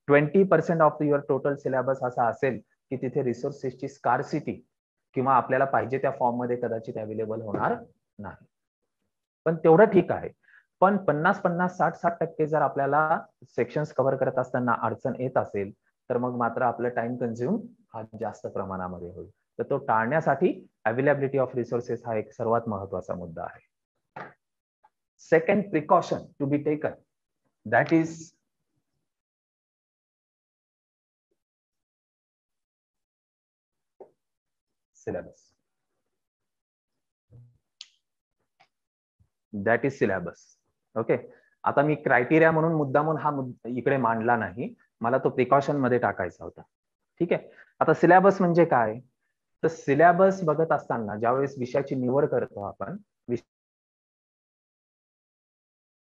20% ऑफ युअर टोटल सिलेबस असा असेल, की तिथे रिसोर्सेसची स्कार्सिटी किंवा आपल्याला पाहिजे त्या फॉर्म मध्ये कदाचित अवेलेबल होणार नाही. पण तेवढं ठीक आहे. पण 50-50, 60-60% जर आपल्याला सेक्शन्स कव्हर करत असताना अडचण येत असेल, तर मग मात्र आपलं टाइम कन्झ्युम हा जास्त प्रमाणामध्ये होईल. तर तो टाळण्यासाठी अवेलेबिलिटी ऑफ रिसोर्सेस हा एक सर्वात महत्वाचा मुद्दा आहे. Second precaution to be taken that is syllabus. That is syllabus. Okay, आता मी क्रायटेरिया म्हणून मुद्दामून हा इकडे मांडला नाही, मला तो प्रिकॉशन मध्ये टाकायचा होता. ठीक आहे, आता सिलेबस म्हणजे काय? तर सिलेबस बघत असताना ज्यावेळेस विषयाची निवड करतो आपण,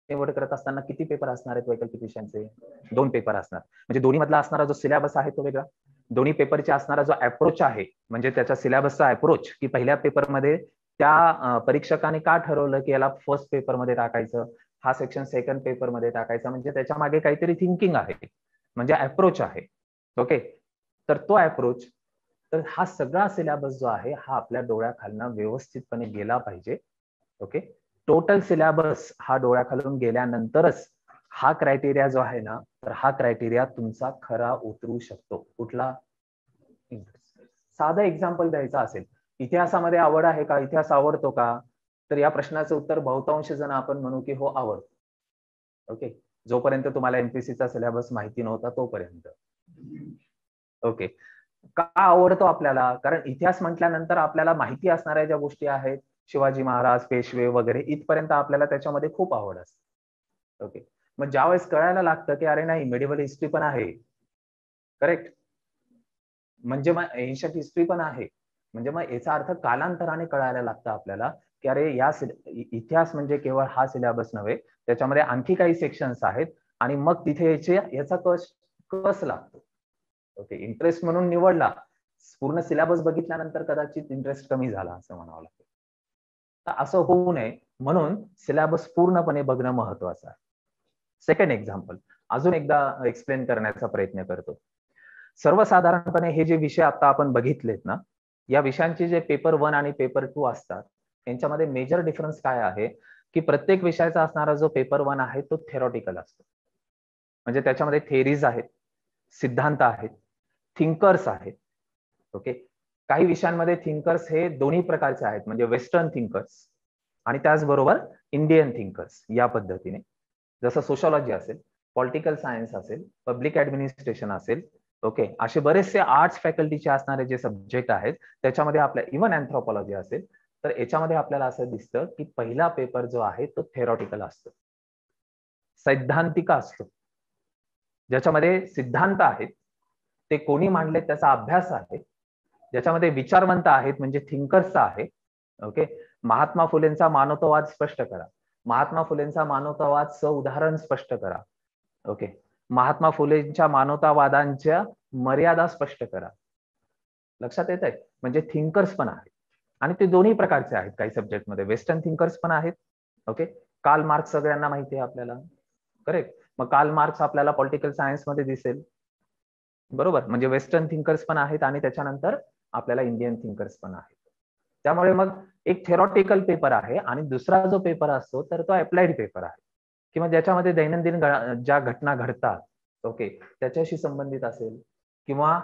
निवड करत असताना किती पेपर असणार आहेत वैकल्पिक विषयांचे? 2 पेपर असणार. म्हणजे दोन्ही मधला असणारा जो सिलेबस आहे तो वेगळा. दोन्ही पेपरचा असणारा जो अप्रोच आहे म्हणजे त्याच्या सिलेबसचा अप्रोच, की पहिल्या पेपरमध्ये त्या परीक्षकाने का ठरवलं की याला फर्स्ट पेपरमध्ये टाकायचं, हा सेक्शन सेकंड पेपरमध्ये टाकायचा, म्हणजे त्याच्या मागे काहीतरी थिंकिंग आहे, म्हणजे अप्रोच आहे. ओके, तर तो अप्रोच, तर हा सगळा सिलेबस जो आहे हा आपल्या डोळ्याखालनं व्यवस्थितपणे गेला पाहिजे. ओके, टोटल सिलेबस हा डोळ्याखालून गेल्यानंतरच हा क्रायटेरिया जो आहे ना, तर हा क्रायटेरिया तुमचा खरा उतरू शकतो. कुठला? साधं एक्झाम्पल द्यायचं असेल, इतिहासामध्ये आवड आहे का? इतिहास आवडतो का? तर या प्रश्नाचं उत्तर बहुतांश जण आपण म्हणू की हो आवडतो. ओके, जोपर्यंत तुम्हाला एमपीसीचा सिलेबस माहिती नव्हता तोपर्यंत. ओके, का आवडतो आपल्याला? कारण इतिहास म्हटल्यानंतर आपल्याला माहिती असणाऱ्या ज्या गोष्टी आहेत, शिवाजी महाराज, पेशवे वगैरे, इथपर्यंत आपल्याला त्याच्यामध्ये खूप आवड असते. ओके, मग ज्यावेळेस कळायला लागतं की अरे नाही, मेडिवल हिस्ट्री पण आहे, करेक्ट, म्हणजे मग एन्शंट हिस्ट्री पण आहे, म्हणजे मग याचा अर्थ कालांतराने कळायला लागतं आपल्याला की अरे या इतिहास म्हणजे केवळ हा सिलेबस नव्हे, त्याच्यामध्ये आणखी काही सेक्शन्स आहेत, आणि मग तिथे याचा कस लागतो. ओके, इंटरेस्ट म्हणून निवडला, पूर्ण सिलेबस बघितल्यानंतर कदाचित इंटरेस्ट कमी झाला असं म्हणावं लागेल. तर असं होऊ नये म्हणून सिलेबस पूर्णपणे बघणं महत्वाचं आहे. सेकंड एक्झाम्पल अजून एकदा एक्सप्लेन करण्याचा प्रयत्न करतो. सर्वसाधारणपणे हे जे विषय आता आपण बघितलेत ना, या विषयांचे जे पेपर 1 आणि पेपर 2 असतात, यांच्यामध्ये मेजर डिफरन्स काय आहे की प्रत्येक विषयाचा असणारा जो पेपर 1 आहे तो थेरॉटिकल असतो, म्हणजे त्याच्यामध्ये थेरीज आहेत, सिद्धांत आहेत, थिंकर्स आहेत. ओके, काही विषयांमध्ये थिंकर्स हे दोन्ही प्रकारचे आहेत, म्हणजे वेस्टर्न थिंकर्स आणि त्याचबरोबर इंडियन थिंकर्स. या पद्धतीने जसं सोशॉलॉजी असेल, पॉलिटिकल सायन्स असेल, पब्लिक ऍडमिनिस्ट्रेशन असेल, ओके, असे बरेचसे आर्ट्स फॅकल्टीचे असणारे जे सब्जेक्ट आहेत त्याच्यामध्ये आपल्या इव्हन अँथ्रोपॉलॉजी असेल, तर याच्यामध्ये आपल्याला असं दिसतं की पहिला पेपर जो आहे तो थेरॉटिकल असतो, सैद्धांतिक असतो, ज्याच्यामध्ये सिद्धांत आहेत, ते कोणी मांडले त्याचा अभ्यास आहे, ज्याच्यामध्ये विचारवंत आहेत म्हणजे थिंकर्स आहे. ओके, महात्मा फुलेंचा मानवतावाद स्पष्ट करा, महात्मा फुलेंचा मानवतावाद उदाहरण स्पष्ट करा. ओके, महात्मा फुलेंच्या मानवतावादांच्या मर्यादा स्पष्ट करा. लक्षात येत आहे, म्हणजे थिंकर्स पण आहेत आणि ते दोन्ही प्रकारचे आहेत. काही सब्जेक्ट मध्ये वेस्टर्न थिंकर्स पण आहेत. ओके, कार्ल मार्क्स सगळ्यांना माहिती आहे आपल्याला, करेक्ट. मग कार्ल मार्क्स आपल्याला पॉलिटिकल सायन्स मध्ये दिसेल, बरोबर, म्हणजे वेस्टर्न थिंकर्स पण आहेत आणि त्याच्यानंतर आपल्याला इंडियन थिंकर्स पण आहेत. त्यामुळे मग एक थेरॉटिकल पेपर आहे आणि दुसरा जो पेपर असतो तर तो अप्लाइड पेपर आहे, किंवा ज्याच्यामध्ये दैनंदिन ज्या घटना घडतात, ओके, त्याच्याशी संबंधित असेल. किंवा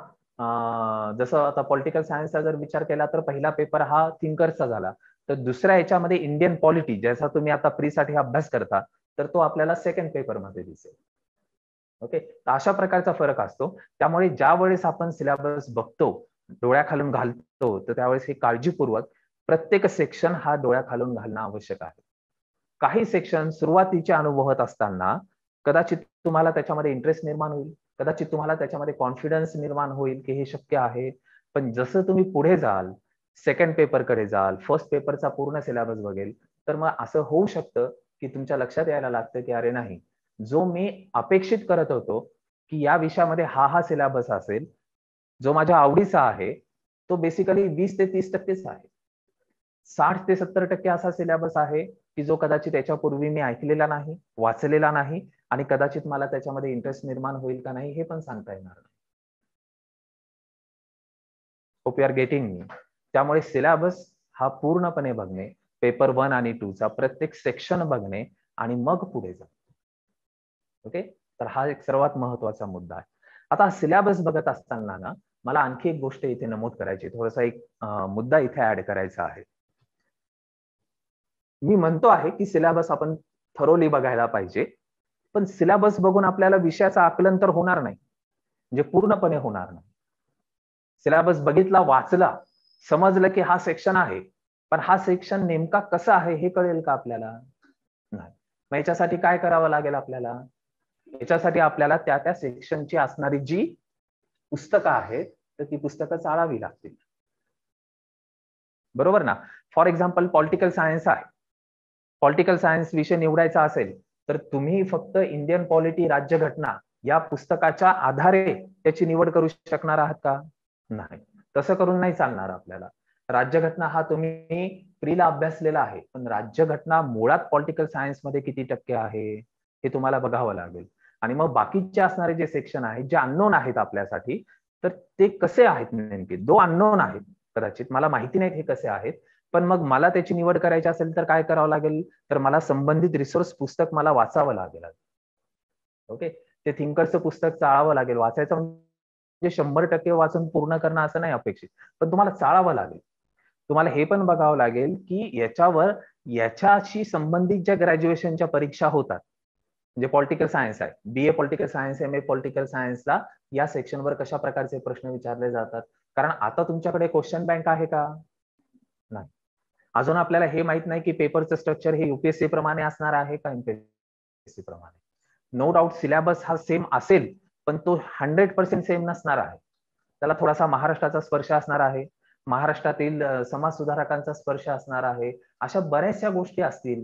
जसं आता पॉलिटिकल सायन्सचा जर विचार केला तर पहिला पेपर हा थिंकर्सचा झाला, तर दुसऱ्या याच्यामध्ये इंडियन पॉलिटी, ज्याचा तुम्ही आता प्रीसाठी अभ्यास करता, तर तो आपल्याला सेकंड पेपर मध्ये दिसेल. ओके, तर अशा प्रकारचा फरक असतो. त्यामुळे ज्या वेळेस आपण सिलेबस बघतो, डोळ्याखालून घालतो, तर त्यावेळेस हे काळजीपूर्वक प्रत्येक सेक्शन हा डोळ्याखालून घालणं आवश्यक आहे. काही सेक्शन सुरुवातीचे अनुभवत असताना कदाचित तुम्हाला त्याच्यामध्ये इंटरेस्ट निर्माण होईल, कदाचित तुम्हाला त्याच्यामध्ये कॉन्फिडन्स निर्माण होईल की हे शक्य आहे. पण जसं तुम्ही पुढे जाल, सेकंड पेपरकडे जाल, फर्स्ट पेपरचा पूर्ण सिलेबस बघेल, तर मग असं होऊ शकतं की तुमच्या लक्षात यायला लागतं की अरे नाही, जो मी अपेक्षित करत होतो की या विषयामध्ये हा सिलेबस असेल, जो माझ्या आवडीचा आहे, तो बेसिकली 20 ते 30% आहे. 60 ते 70% असा सिलेबस आहे की जो कदाचित याच्यापूर्वी मी ऐकलेला नाही, वाचलेला नाही, आणि कदाचित मला त्याच्यामध्ये इंटरेस्ट निर्माण होईल का नाही हे पण सांगता येणार नाही. Hope you are getting me. त्यामुळे सिलेबस हा पूर्णपणे बघणे, पेपर 1 आणि 2 चा प्रत्येक सेक्शन बघणे आणि मग पुढे जाणे. ओके, तर हा एक सर्वात महत्वाचा मुद्दा आहे. आता सिलेबस बघत असताना ना, मला आणखी एक गोष्ट इथे नमूद करायची, थोडासा एक मुद्दा इथे ऍड करायचा आहे. मी म्हणतो आहे की सिलेबस आपण थरोली बघायला पाहिजे, पण सिलेबस बघून आपल्याला विषयाचं आकलन तर होणार नाही, म्हणजे पूर्णपणे होणार नाही. सिलेबस बघितला, वाचला, समजलं की हा सेक्शन आहे, पण हा सेक्शन नेमका कसा आहे हे कळेल का आपल्याला? नाही. मग याच्यासाठी काय करावं लागेल आपल्याला? याच्यासाठी आपल्याला त्या त्या सेक्शनची असणारी जी पुस्तकं आहेत तर ती पुस्तकं चाळावी लागतील, बरोबर ना. फॉर एक्झाम्पल पॉलिटिकल सायन्स आहे, पॉलिटिकल सायन्स विषय निवडायचा असेल तर तुम्ही फक्त इंडियन पॉलिटी, राज्यघटना या पुस्तकाच्या आधारे त्याची निवड करू शकणार आहात का? नाही, तसं करून नाही चालणार आपल्याला. राज्यघटना हा तुम्ही प्रीला अभ्यासलेला आहे, पण राज्यघटना मुळात पॉलिटिकल सायन्स मध्ये किती टक्के आहे हे तुम्हाला बघावं लागेल. आणि मग बाकीचे असणारे जे सेक्शन आहेत, जे अननोन आहेत आपल्यासाठी, तर ते कसे आहेत नेमके? दो अननोन आहेत, कदाचित मला माहिती नाहीत हे कसे आहेत, पण मग मला त्याची निवड करायची असेल तर काय करावं लागेल? तर मला संबंधित रिसोर्स पुस्तक मला वाचावं लागेल. ओके, ते थिंकर्सचं पुस्तक चाळावं लागेल. वाचायचं म्हणजे 100% वाचून पूर्ण करणं असं नाही अपेक्षित, पण तुम्हाला चाळावं लागेल. तुम्हाला हे पण बघावं लागेल की याच्याशी संबंधित ज्या ग्रॅज्युएशनच्या परीक्षा होतात, म्हणजे पॉलिटिकल सायन्स आहे, BA political science, MA political सायन्सला या सेक्शनवर कशा प्रकारचे प्रश्न विचारले जातात, कारण आता तुमच्याकडे क्वेश्चन बँक आहे का? नाही. अजून आपल्याला हे माहित नाही की पेपरचं स्ट्रक्चर हे युपीएससी प्रमाणे असणार आहे का एमपीएससी प्रमाणे. नो डाऊट सिलेबस हा सेम असेल, पण तो 100% सेम नसणार आहे. त्याला थोडासा महाराष्ट्राचा स्पर्श असणार आहे, महाराष्ट्रातील समाज सुधारकांचा स्पर्श असणार आहे, अशा बऱ्याचशा गोष्टी असतील.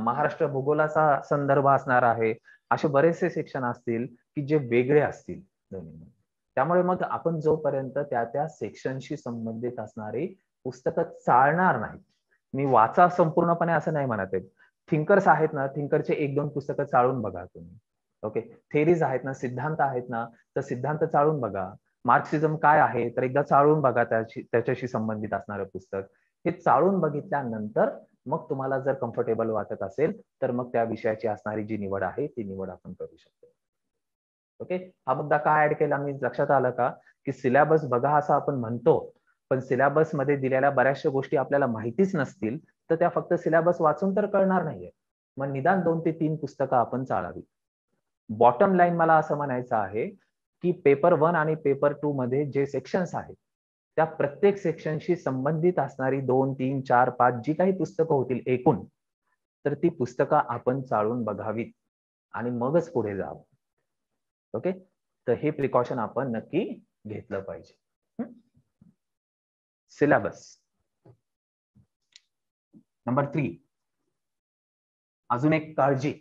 महाराष्ट्र भूगोलाचा संदर्भ असणार आहे, असे बरेचसे सेक्शन असतील की जे वेगळे असतील. त्यामुळे मग आपण जोपर्यंत त्या सेक्शनशी संबंधित असणारी पुस्तकं चालणार नाही, मी वाचा संपूर्णपणे असं नाही म्हणत आहे. थिंकर्स आहेत ना, थिंकरचे 1-2 पुस्तकं चाळून बघा तुम्ही. ओके, थेरीज आहेत ना, सिद्धांत आहेत ना, तर सिद्धांत चाळून बघा. मार्क्सिझम काय आहे तर एकदा चाळून बघा, त्याच्याशी संबंधित असणारं पुस्तक. हे चाळून बघितल्यानंतर मग तुम्हाला जर कम्फर्टेबल वाटत असेल तर मग त्या विषयाची असणारी जी निवड आहे ती निवड आपण करू शकतो. ओके, हा मुद्दा का ऍड केला मी, लक्षात आलं का? की सिलेबस बघा असं आपण म्हणतो, पण सिलेबस मध्ये दिलेल्या बऱ्याचशा गोष्टी आपल्याला माहितीच नसतील तर त्या फक्त सिलेबस वाचून तर कळणार नाहीये. मग निदान 2 ते 3 पुस्तकं आपण चाळावी. बॉटम लाईन मला असं म्हणायचं आहे की पेपर 1 आणि पेपर 2 मध्ये जे सेक्शन्स आहेत त्या प्रत्येक सेक्शनशी संबंधित असणारी 2, 3, 4, 5 जी काही पुस्तकं होतील एकूण, तर ती पुस्तकं आपण चाळून बघावीत आणि मगच पुढे जावं. ओके, तर हे प्रिकॉशन आपण नक्की घेतलं पाहिजे. Syllabus number 3. अजून एक काळजी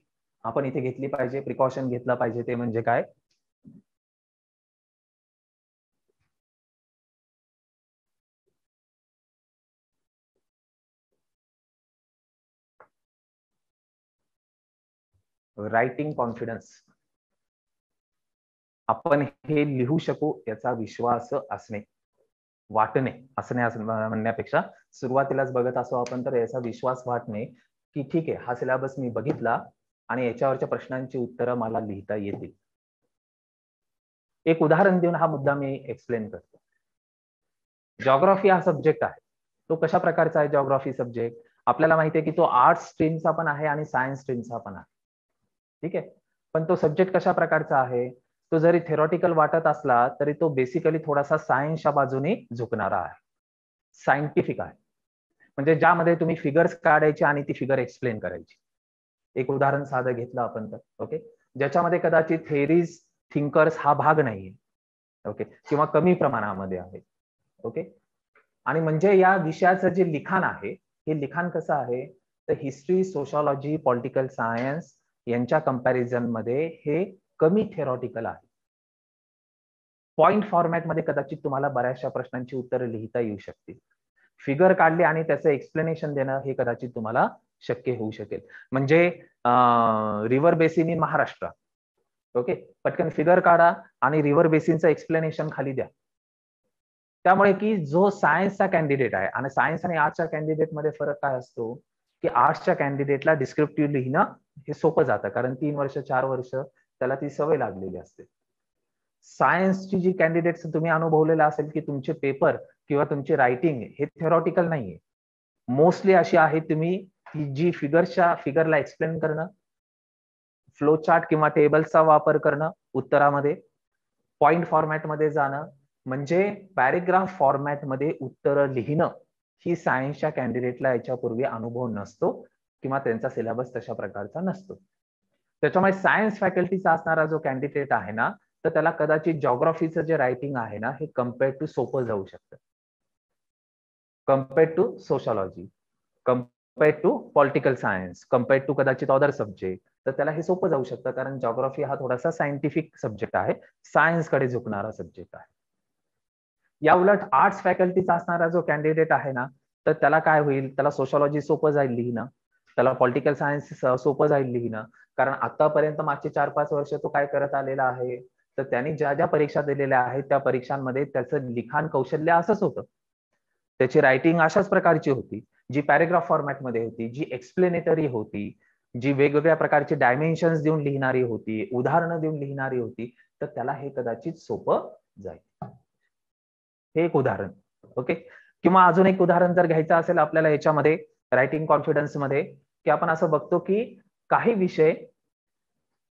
आपण इथे घेतली पाहिजे, प्रिकॉशन घेतलं पाहिजे, ते म्हणजे काय? Writing confidence. आपण हे लिहू शकू याचा विश्वास असणे, वाटणे, असणे म्हणण्यापेक्षा सुरुवातीलाच बघत असो आपण तर याचा विश्वास वाटणे की ठीक आहे, हा सिलेबस मी बघितला आणि याच्यावरच्या प्रश्नांची उत्तरं मला लिहिता येतील. एक उदाहरण देऊन हा मुद्दा मी एक्सप्लेन करतो. जॉग्राफी हा सब्जेक्ट आहे, तो कशा प्रकारचा आहे जॉग्राफी सब्जेक्ट? आपल्याला माहिती आहे की तो आर्ट्स स्ट्रीमचा पण आहे आणि सायन्स स्ट्रीमचा पण आहे. ठीक आहे, पण तो सब्जेक्ट कशा प्रकारचा आहे? तो जरी थेरॉटिकल वाटत असला तरी तो बेसिकली थोडासा सायन्सच्या बाजूने झुकणारा आहे, सायंटिफिक आहे. म्हणजे ज्यामध्ये तुम्ही फिगर्स काढायची आणि ती फिगर एक्सप्लेन करायची. एक उदाहरण साधं घेतलं आपण तर, ओके, ज्याच्यामध्ये कदाचित थेरीज, थिंकर्स हा भाग नाहीये, ओके, किंवा कमी प्रमाणामध्ये आहे. ओके, आणि म्हणजे या विषयाचं जे लिखाण आहे हे लिखाण कसं आहे तर हिस्ट्री, सोशॉलॉजी, पॉलिटिकल सायन्स यांच्या कंपॅरिझन मध्ये हे कमी थेरॉटिकल आहे. पॉइंट फॉर्मॅटमध्ये कदाचित तुम्हाला बऱ्याचशा प्रश्नांची उत्तरं लिहिता येऊ शकतील. फिगर काढली आणि त्याचं एक्सप्लेनेशन देणं हे कदाचित तुम्हाला शक्य होऊ शकेल. म्हणजे river basin in Maharashtra, okay, पटकन फिगर काढा आणि रिव्हर बेसिनचं एक्सप्लेनेशन खाली द्या. त्यामुळे की जो सायन्सचा कॅन्डिडेट आहे, आणि सायन्स आणि आर्ट्सच्या कॅन्डिडेट मध्ये फरक काय असतो की आर्ट्सच्या कॅन्डिडेटला डिस्क्रिप्टिव्ह लिहिणं हे सोपं जातं, कारण 3 वर्ष 4 वर्ष त्याला ती सवय लागलेली असते. सायन्सची जी कॅन्डिडेट्स तुम्ही अनुभवलेला असेल की तुमचे पेपर किंवा तुमची रायटिंग हे थेरॉटिकल नाहीये, मोस्टली अशी आहे तुम्ही की जी फिगरला एक्सप्लेन करणं, फ्लो चार्ट किंवा टेबल्सचा वापर करणं उत्तरामध्ये, पॉइंट फॉर्मॅटमध्ये जाणं, म्हणजे पॅरेग्राफ फॉर्मॅटमध्ये उत्तर लिहिणं ही सायन्सच्या कॅन्डिडेटला याच्यापूर्वी अनुभव नसतो किंवा त्यांचा सिलेबस तशा प्रकारचा नसतो. त्याच्यामुळे सायन्स फॅकल्टीचा असणारा जो कॅन्डिडेट आहे ना, तर त्याला कदाचित जॉग्राफीचं जे रायटिंग आहे ना हे कम्पेअर्ड टू सोपं जाऊ शकतं, compared to sociology, compared to political science, compared to कदाचित अदर सब्जेक्ट, तर त्याला हे सोपं जाऊ शकतं, कारण जॉग्राफी हा थोडासा सायंटिफिक सब्जेक्ट आहे, सायन्सकडे झुकणारा सब्जेक्ट आहे. या उलट आर्ट्स फॅकल्टीचा असणारा जो कॅन्डिडेट आहे ना, तर त्याला काय होईल, त्याला सोशॉलॉजी सोपं जाईल लिहिणं, त्याला पॉलिटिकल सायन्स सोपं जाईल लिहिणं, कारण आतापर्यंत मागचे 4-5 वर्ष तो काय करत आलेला आहे, तर त्यांनी ज्या ज्या परीक्षा दिलेल्या आहेत त्या परीक्षांमध्ये त्याचं लिखाण कौशल्य असंच होतं, त्याची रायटिंग अशाच प्रकारची होती, जी पॅरेग्राफ फॉर्मॅटमध्ये होती, जी एक्सप्लेनेटरी होती, जी वेगवेगळ्या प्रकारचे डायमेन्शन्स देऊन लिहिणारी होती, उदाहरणं देऊन लिहिणारी होती, तर त्याला हे कदाचित सोपं जाईल. हे एक उदाहरण, ओके. किंवा अजून एक उदाहरण जर घ्यायचं असेल आपल्याला याच्यामध्ये रायटिंग कॉन्फिडन्स मध्ये, की आपण असं बघतो की काही विषय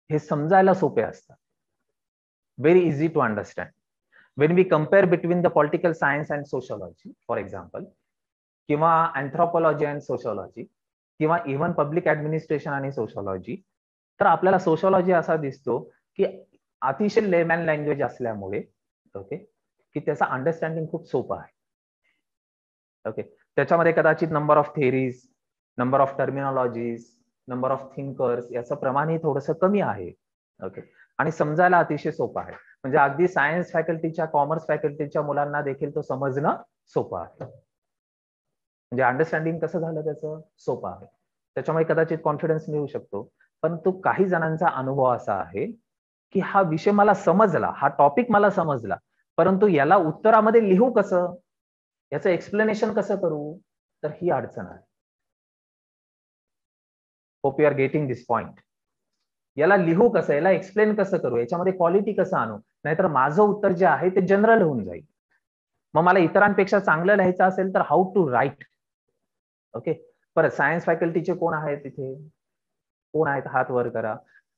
हे समजायला सोपे असतात, very easy to understand, when we compare between the political science and sociology for example, किंवा अँथ्रोपॉलॉजी अँड सोशॉलॉजी, किंवा इव्हन पब्लिक ऍडमिनिस्ट्रेशन आणि सोशॉलॉजी, तर आपल्याला सोशॉलॉजी असा दिसतो की अतिशय लेमॅन लँग्वेज असल्यामुळे ओके की त्याचा अंडरस्टँडिंग खूप सोपं आहे. ओके, त्याच्यामध्ये कदाचित number of theories, number of terminologies, number of thinkers याचं प्रमाणही थोडंसं कमी आहे. ओके, आणि समजायला अतिशय सोपं आहे. म्हणजे अगदी सायन्स फॅकल्टीच्या, कॉमर्स फॅकल्टीच्या मुलांना देखील तो समजणं सोपं आहे. म्हणजे अंडरस्टँडिंग कसं झालं त्याचं सोपं आहे. त्याच्यामुळे कदाचित कॉन्फिडन्स मिळू शकतो. परंतु काही जणांचा अनुभव असा आहे की हा विषय मला समजला, हा टॉपिक मला समजला, परंतु याला उत्तरामध्ये लिहू कसं, याचं एक्सप्लेनेशन कसं करू, तर ही अडचण आहे. Hope you are getting this point. याला लिहू कसं, याला एक्सप्लेन कसं करू, याच्यामध्ये क्वालिटी कसं आणू, नाहीतर माझं उत्तर जे आहे ते जनरल होऊन जाईल. मग मला इतरांपेक्षा चांगलं लिहायचं असेल तर हाऊ टू राईट. ओके, परत सायन्स फॅकल्टीचे कोण आहेत तिथे, कोण आहेत, हात वर करा.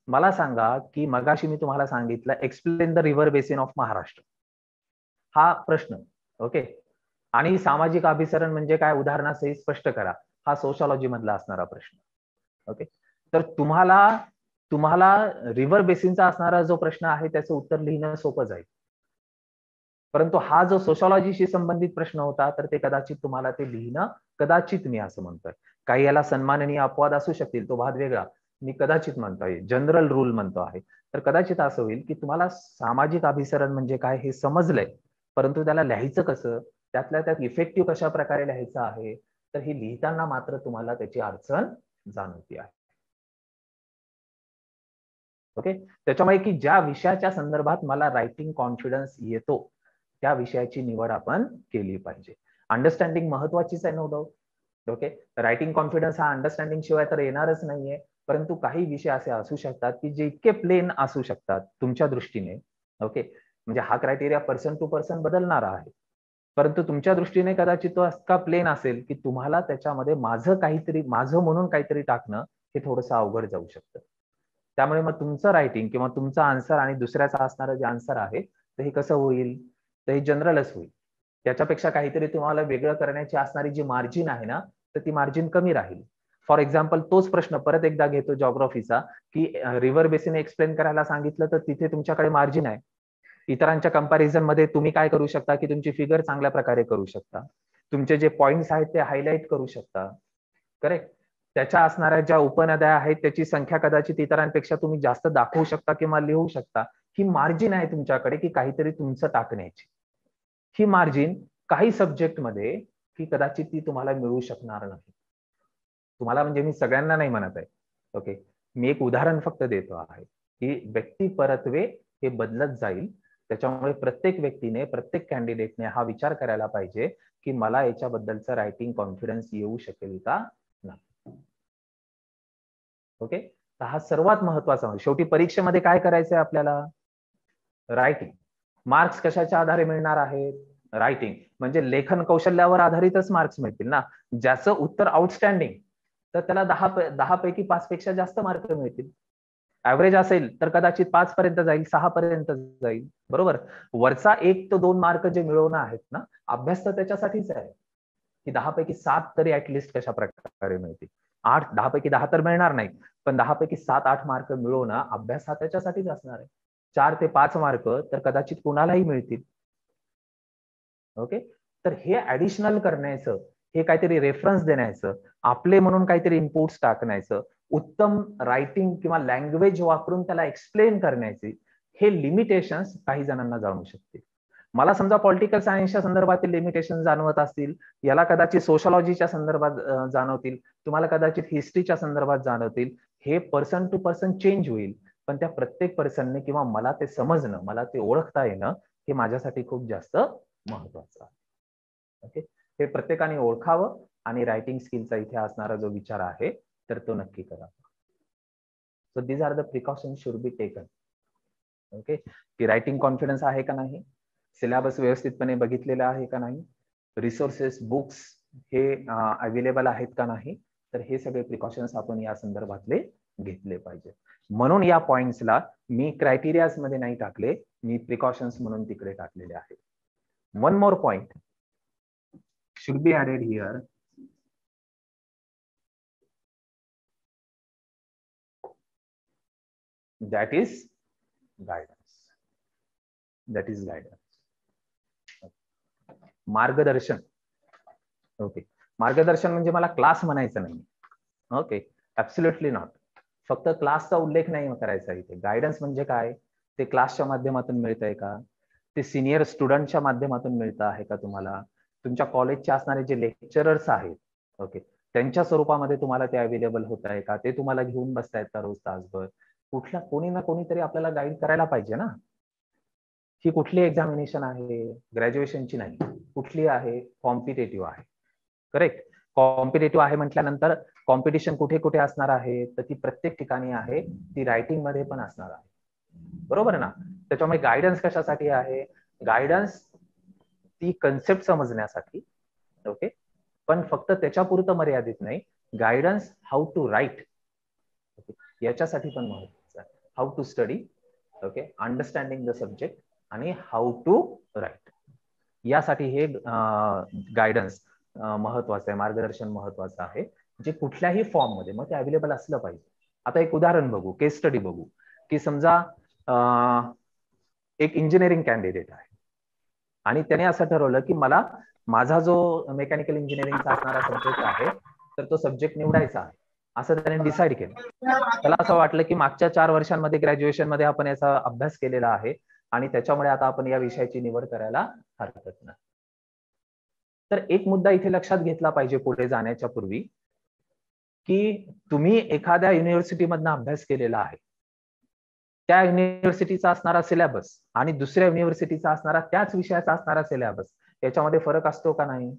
मला सांगा की मगाशी मी तुम्हाला सांगितलं explain the river basin of Maharashtra, हा प्रश्न. ओके, आणि सामाजिक अभिसरण म्हणजे काय उदाहरणासहित स्पष्ट करा, हा सोशॉलॉजी मधला असणारा प्रश्न. ओके, तर तुम्हाला रिव्हर बेसिनचा असणारा जो प्रश्न आहे त्याचं उत्तर लिहिणं सोपं जाईल. परंतु हा जो सोशॉलॉजीशी संबंधित प्रश्न होता तर ते कदाचित तुम्हाला ते लिहिणं, कदाचित मी असं म्हणतोय, काही याला सन्माननीय अपवाद असू शकतील, तो भाग वेगळा, मी कदाचित म्हणतोय, जनरल रूल म्हणतो आहे. तर कदाचित असं होईल की तुम्हाला सामाजिक अभिसरण म्हणजे काय हे समजलंय, परंतु त्याला लिहायचं कसं, त्यातल्या त्यात इफेक्टिव्ह कशा प्रकारे लिहायचं आहे, तर हे लिहिताना मात्र तुम्हाला त्याची अडचण जाणवते आहे. ओके, त्याच्यामुळे की ज्या विषयाच्या संदर्भात मला रायटिंग कॉन्फिडन्स येतो त्या विषयाची निवड आपण केली पाहिजे. अंडरस्टँडिंग महत्वाचीच आहे, no doubt. Okay, writing confidence हा अंडरस्टँडिंग शिवाय तर येणारच नाहीये. परंतु काही विषय असे असू शकतात की जे इतके प्लेन असू शकतात तुमच्या दृष्टीने. ओके, म्हणजे हा क्रायटेरिया पर्सन टू पर्सन बदलणारा आहे, परंतु तुमच्या दृष्टीने कदाचित तो इतका प्लेन असेल की तुम्हाला त्याच्यामध्ये माझं म्हणून काहीतरी टाकणं हे थोडंसं अवघड जाऊ शकतं. त्यामुळे मग तुमचं रायटिंग किंवा तुमचा आन्सर आणि दुसऱ्याचा असणारं जे आन्सर आहे तर हे कसं होईल, तर हे जनरलच होईल. त्याच्यापेक्षा काहीतरी तुम्हाला वेगळं करण्याची असणारी जी मार्जिन आहे ना, तर ती मार्जिन कमी राहील. फॉर एक्झाम्पल तोच प्रश्न परत एकदा घेतो जॉग्राफीचा, की रिव्हर बेसिन एक्सप्लेन करायला सांगितलं तर तिथे तुमच्याकडे मार्जिन आहे. इतरांच्या कंपॅरिझन मध्ये तुम्ही काय करू शकता की तुमची फिगर चांगल्या प्रकारे करू शकता, तुमचे जे पॉइंट्स आहेत ते हायलाइट करू शकता. करेक्ट, त्याच्या असणाऱ्या ज्या उपनद्या आहेत त्याची संख्या कदाचित इतरांपेक्षा तुम्ही जास्त दाखवू शकता किंवा लिहू शकता. ही मार्जिन आहे तुमच्याकडे की काहीतरी तुमचं टाकण्याची. ही मार्जिन काही सब्जेक्ट मध्ये की कदाचित ती तुम्हाला मिळू शकणार नाही. तुम्हाला म्हणजे मी सगळ्यांना नाही म्हणत आहे. ओके, मी एक उदाहरण फक्त देतो आहे की व्यक्ती परत्वे हे बदलत जाईल. त्याच्यामुळे प्रत्येक व्यक्तीने, प्रत्येक कॅन्डिडेटने हा विचार करायला पाहिजे की मला याच्याबद्दलचा रायटिंग कॉन्फिडन्स येऊ शकेल का नाही. ओके, तर हा सर्वात महत्वाचा. शेवटी परीक्षेमध्ये काय करायचंय आपल्याला, रायटिंग. मार्क्स कशाच्या आधारे मिळणार आहेत, रायटिंग. म्हणजे लेखन कौशल्यावर आधारितच मार्क्स मिळतील ना. ज्याचं उत्तर आउटस्टँडिंग तर त्याला 10 पैकी 5 पेक्षा जास्त मार्क मिळतील. ऍव्हरेज असेल तर कदाचित 5 पर्यंत जाईल, 6 पर्यंत जाईल. बरोबर, वरचा 1 ते 2 मार्क जे मिळवणं आहेत ना, अभ्यास तर त्याच्यासाठीच आहे की 10 पैकी 7 तरी ऍटलिस्ट कशा प्रकारे मिळतील. 10 पैकी 10 तर मिळणार नाही, पण 10 पैकी 7-8 मार्क मिळवणं अभ्यास हा त्याच्यासाठीच असणार आहे. 4 ते 5 मार्क तर कदाचित कुणालाही मिळतील. ओके, तर हे ऍडिशनल करण्याचं, हे काहीतरी रेफरन्स देण्याचं, आपले म्हणून काहीतरी इनपुट्स टाकण्याचं, उत्तम रायटिंग किंवा लँग्वेज वापरून त्याला एक्सप्लेन करण्याचे हे लिमिटेशन्स काही जणांना जाणू शकतील. मला समजा पॉलिटिकल सायन्सच्या संदर्भातील लिमिटेशन जाणवत असतील, याला कदाचित सोशॉलॉजीच्या संदर्भात जाणवतील, तुम्हाला कदाचित हिस्ट्रीच्या संदर्भात जाणवतील. हे पर्सन टू पर्सन चेंज होईल, पण त्या प्रत्येक पर्सनने किंवा मला ते समजणं, मला ते ओळखता येणं हे माझ्यासाठी खूप जास्त महत्वाचं आहे. ओके, हे प्रत्येकाने ओळखावं आणि रायटिंग स्किलचा इथे असणारा जो विचार आहे तर तो नक्की करा. So these are the precautions should be taken. Okay, की रायटिंग कॉन्फिडन्स आहे का नाही, सिलेबस व्यवस्थितपणे बघितलेला आहे का नाही, रिसोर्सेस बुक्स हे अवेलेबल आहेत का नाही, तर हे सगळे प्रिकॉशन्स आपण या संदर्भातले घेतले पाहिजे. म्हणून या पॉइंट्सला मी क्रायटेरियाज मध्ये नाही टाकले, मी प्रिकॉशन्स म्हणून तिकडे टाकलेले आहे. One more point should be added here. That is guidance. That is guidance. मार्गदर्शन. ओके, मार्गदर्शन म्हणजे मला क्लास म्हणायचं नाही. Okay, absolutely not. फक्त क्लासचा उल्लेख नाही करायचा इथे. गायडन्स म्हणजे काय, ते क्लासच्या माध्यमातून मिळतंय का, ते सिनियर स्टुडंटच्या माध्यमातून मिळतं आहे का, तुम्हाला तुमच्या कॉलेजचे असणारे जे लेक्चरर्स आहेत, ओके, त्यांच्या स्वरूपामध्ये तुम्हाला ते अवेलेबल होत आहे का, ते तुम्हाला घेऊन बसतायत का रोज तासभर. कुठला कोणी ना कोणीतरी आपल्याला गाईड करायला पाहिजे ना. ही कुठली एक्झामिनेशन आहे, ग्रॅज्युएशनची नाही, कुठली आहे, कॉम्पिटेटिव्ह आहे. करेक्ट. कॉम्पिटेटिव्ह आहे म्हटल्यानंतर कॉम्पिटिशन कुठे कुठे असणार आहे, तर ती प्रत्येक ठिकाणी आहे, ती रायटिंग मध्ये पण असणार आहे. बरोबर ना. त्याच्यामुळे गायडन्स कशासाठी आहे, गायडन्स ती कन्सेप्ट समजण्यासाठी, ओके, पण फक्त त्याच्यापुरतं मर्यादित नाही. गायडन्स हाऊ टू राईट, याच्यासाठी पण महत्वाचं आहे. How to study, okay, understanding the subject आणि हाऊ टू राईट, यासाठी हे गायडन्स महत्वाचं आहे, मार्गदर्शन महत्वाचं आहे, जे कुठल्याही फॉर्म मध्ये मग ते अवेलेबल असलं पाहिजे. आता एक उदाहरण बघू, केस स्टडी बघू, की समजा एक इंजिनिअरिंग कॅन्डिडेट आहे आणि त्याने असं ठरवलं की मला माझा जो मेकॅनिकल इंजिनिअरिंगचा असणारा सब्जेक्ट आहे तर तो सब्जेक्ट निवडायचा आहे, असं त्याने डिसाईड केलं. त्याला असं वाटलं की मागच्या 4 वर्षांमध्ये ग्रॅज्युएशन मध्ये आपण याचा अभ्यास केलेला आहे आणि त्याच्यामुळे आता आपण या विषयाची निवड करायला हरकत नाही. तर एक मुद्दा इथे लक्षात घेतला पाहिजे पुढे जाण्याच्या पूर्वी, की तुम्ही एखाद्या युनिव्हर्सिटीमधनं अभ्यास केलेला आहे, त्या युनिव्हर्सिटीचा असणारा सिलेबस आणि दुसऱ्या युनिव्हर्सिटीचा असणारा त्याच विषयाचा असणारा सिलेबस, याच्यामध्ये फरक असतो का नाही.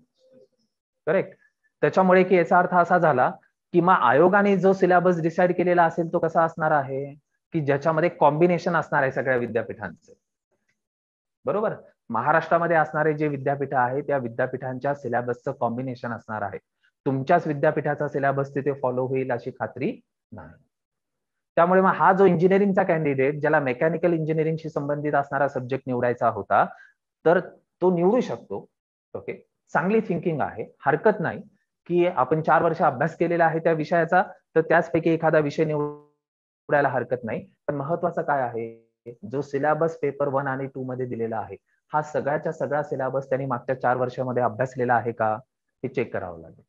करेक्ट. त्याच्यामुळे की याचा अर्थ असा झाला की मग आयोगाने जो सिलेबस डिसाईड केलेला असेल तो कसा असणार आहे, की ज्याच्यामध्ये कॉम्बिनेशन असणार आहे सगळ्या विद्यापीठांचे. बरोबर. महाराष्ट्रामध्ये असणारे जे विद्यापीठ आहे त्या विद्यापीठांच्या सिलेबसचं कॉम्बिनेशन असणार आहे. तुमच्याच विद्यापीठाचा सिलेबस तिथे फॉलो होईल अशी खात्री नाही. त्यामुळे मग हा जो इंजिनिअरिंगचा कॅन्डिडेट ज्याला मेकॅनिकल इंजिनिअरिंगशी संबंधित असणारा सब्जेक्ट निवडायचा होता, तर तो निवडू शकतो. ओके, चांगली थिंकिंग आहे, हरकत नाही की आपण 4 वर्ष अभ्यास केलेला आहे त्या विषयाचा, तर त्याचपैकी एखादा विषय निवडायला हरकत नाही. पण महत्वाचं काय आहे, जो सिलेबस पेपर 1 आणि 2 मध्ये दिलेला आहे, हा सगळ्याच्या सगळा सिलेबस त्यांनी मागच्या 4 वर्षामध्ये अभ्यासलेला आहे का, हे चेक करावं लागेल.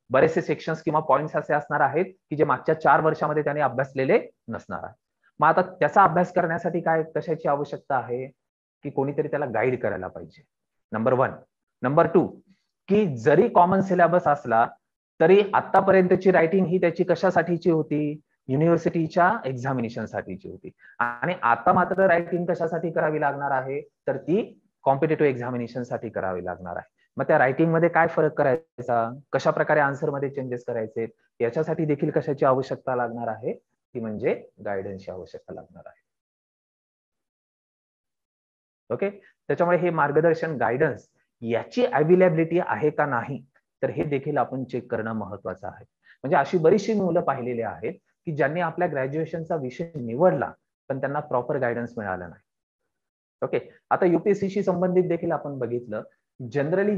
बरेचसे सेक्शन्स किंवा पॉइंट्स असे असणार आहेत की जे मागच्या 4 वर्षामध्ये त्यांनी अभ्यासलेले नसणार आहे. मग आता त्याचा अभ्यास करण्यासाठी काय कशाची आवश्यकता आहे, की कोणीतरी त्याला गाईड करायला पाहिजे. नंबर 1. नंबर 2, की जरी कॉमन सिलेबस असला तरी आतापर्यंतची रायटिंग ही त्याची कशासाठीची होती, युनिव्हर्सिटीच्या एक्झामिनेशन साठीची होती. आणि आता मात्र रायटिंग कशासाठी करावी लागणार आहे, तर ती कॉम्पिटेटिव्ह एक्झामिनेशन साठी करावी लागणार आहे. मग त्या रायटिंग मध्ये काय फरक करायचा, कशा प्रकारे आन्सर मध्ये चेंजेस करायचे, याच्यासाठी देखील कशाची आवश्यकता लागणार आहे, ती म्हणजे गायडन्सची आवश्यकता लागणार आहे. ओके. त्याच्यामुळे हे मार्गदर्शन, गायडन्स याची अवेलेबिलिटी आहे का नाही, तर हे देखील आपण चेक करणं महत्वाचं आहे. म्हणजे अशी बरीचशी मुलं पाहिलेली आहेत की ज्यांनी आपल्या ग्रॅज्युएशनचा विषय निवडला पण त्यांना प्रॉपर गायडन्स मिळाला नाही. ओके. आता युपीएससीशी संबंधित देखील आपण बघितलं, जनरली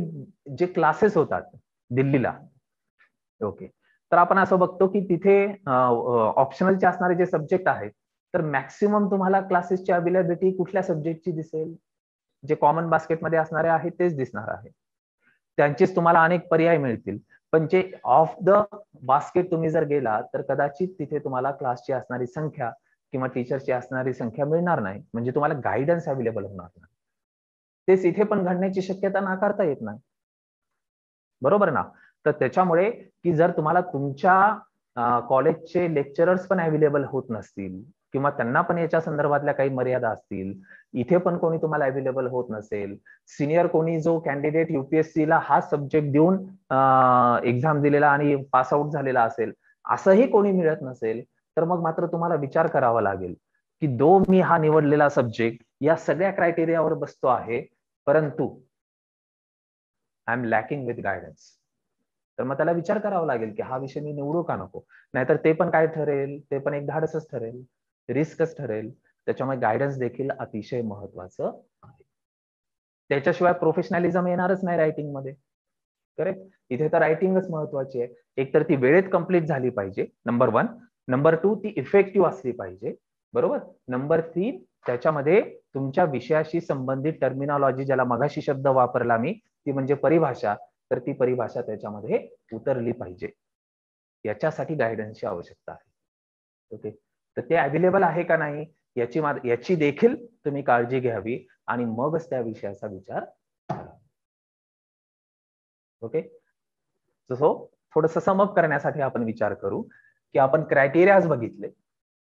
जे क्लासेस होतात दिल्लीला, ओके, तर आपण असं बघतो की तिथे ऑप्शनलचे असणारे जे सब्जेक्ट आहेत, तर मॅक्सिमम तुम्हाला क्लासेसची अवेलेबिलिटी कुठल्या सब्जेक्टची दिसेल, जे कॉमन बास्केटमध्ये असणारे आहेत तेच दिसणार आहे. त्यांचेच तुम्हाला अनेक पर्याय मिळतील, पण जे ऑफ द बास्केट तुम्ही जर गेला तर कदाचित तिथे तुम्हाला क्लासची असणारी संख्या किंवा टीचरची असणारी संख्या मिळणार नाही, म्हणजे तुम्हाला गायडन्स अवेलेबल होणार नाही. तेच इथे पण घडण्याची शक्यता नाकारता येत नाही. बरोबर ना. तर त्याच्यामुळे की जर तुम्हाला तुमच्या कॉलेजचे लेक्चरर्स पण अवेलेबल होत नसतील किंवा त्यांना पण याच्या संदर्भातल्या काही मर्यादा असतील, इथे पण कोणी तुम्हाला अवेलेबल होत नसेल, सिनियर कोणी जो कॅन्डिडेट युपीएससीला हा सब्जेक्ट देऊन एक्झाम दिलेला आणि पास आउट झालेला असेल, असंही कोणी मिळत नसेल, तर मग मात्र तुम्हाला विचार करावा लागेल की दो मी हा निवडलेला सब्जेक्ट या सगळ्या क्रायटेरियावर बसतो आहे, परंतु I am lacking with guidance. तर मग त्याला विचार करावा लागेल की हा विषय मी निवडू का नको, नाहीतर ते पण काय ठरेल, ते पण एक धाडसच ठरेल. रिस्कच ठरेल. त्याच्यामुळे गायडन्स देखील अतिशय महत्वाचं आहे. त्याच्याशिवाय प्रोफेशनॅलिझम येणारच नाही रायटिंग मध्ये. करेक्ट. इथे तर रायटिंगच महत्वाची आहे. एक तर ती वेळेत कंप्लीट झाली पाहिजे, नंबर 1. नंबर 2, ती इफेक्टिव्ह असली पाहिजे. बरोबर. नंबर 3, त्याच्यामध्ये तुमच्या विषयाशी संबंधित टर्मिनॉलॉजी, ज्याला मगाशी शब्द वापरला मी, ती म्हणजे परिभाषा, तर ती परिभाषा त्याच्यामध्ये उतरली पाहिजे. याच्यासाठी गायडन्सची आवश्यकता आहे. ओके. तर ते अवेलेबल आहे का नाही याची देखील तुम्ही काळजी घ्यावी आणि मगच त्या विषयाचा विचार करा. ओके. सो थोडंसं समअप करण्यासाठी आपण विचार करू की आपण क्रायटेरियाज बघितले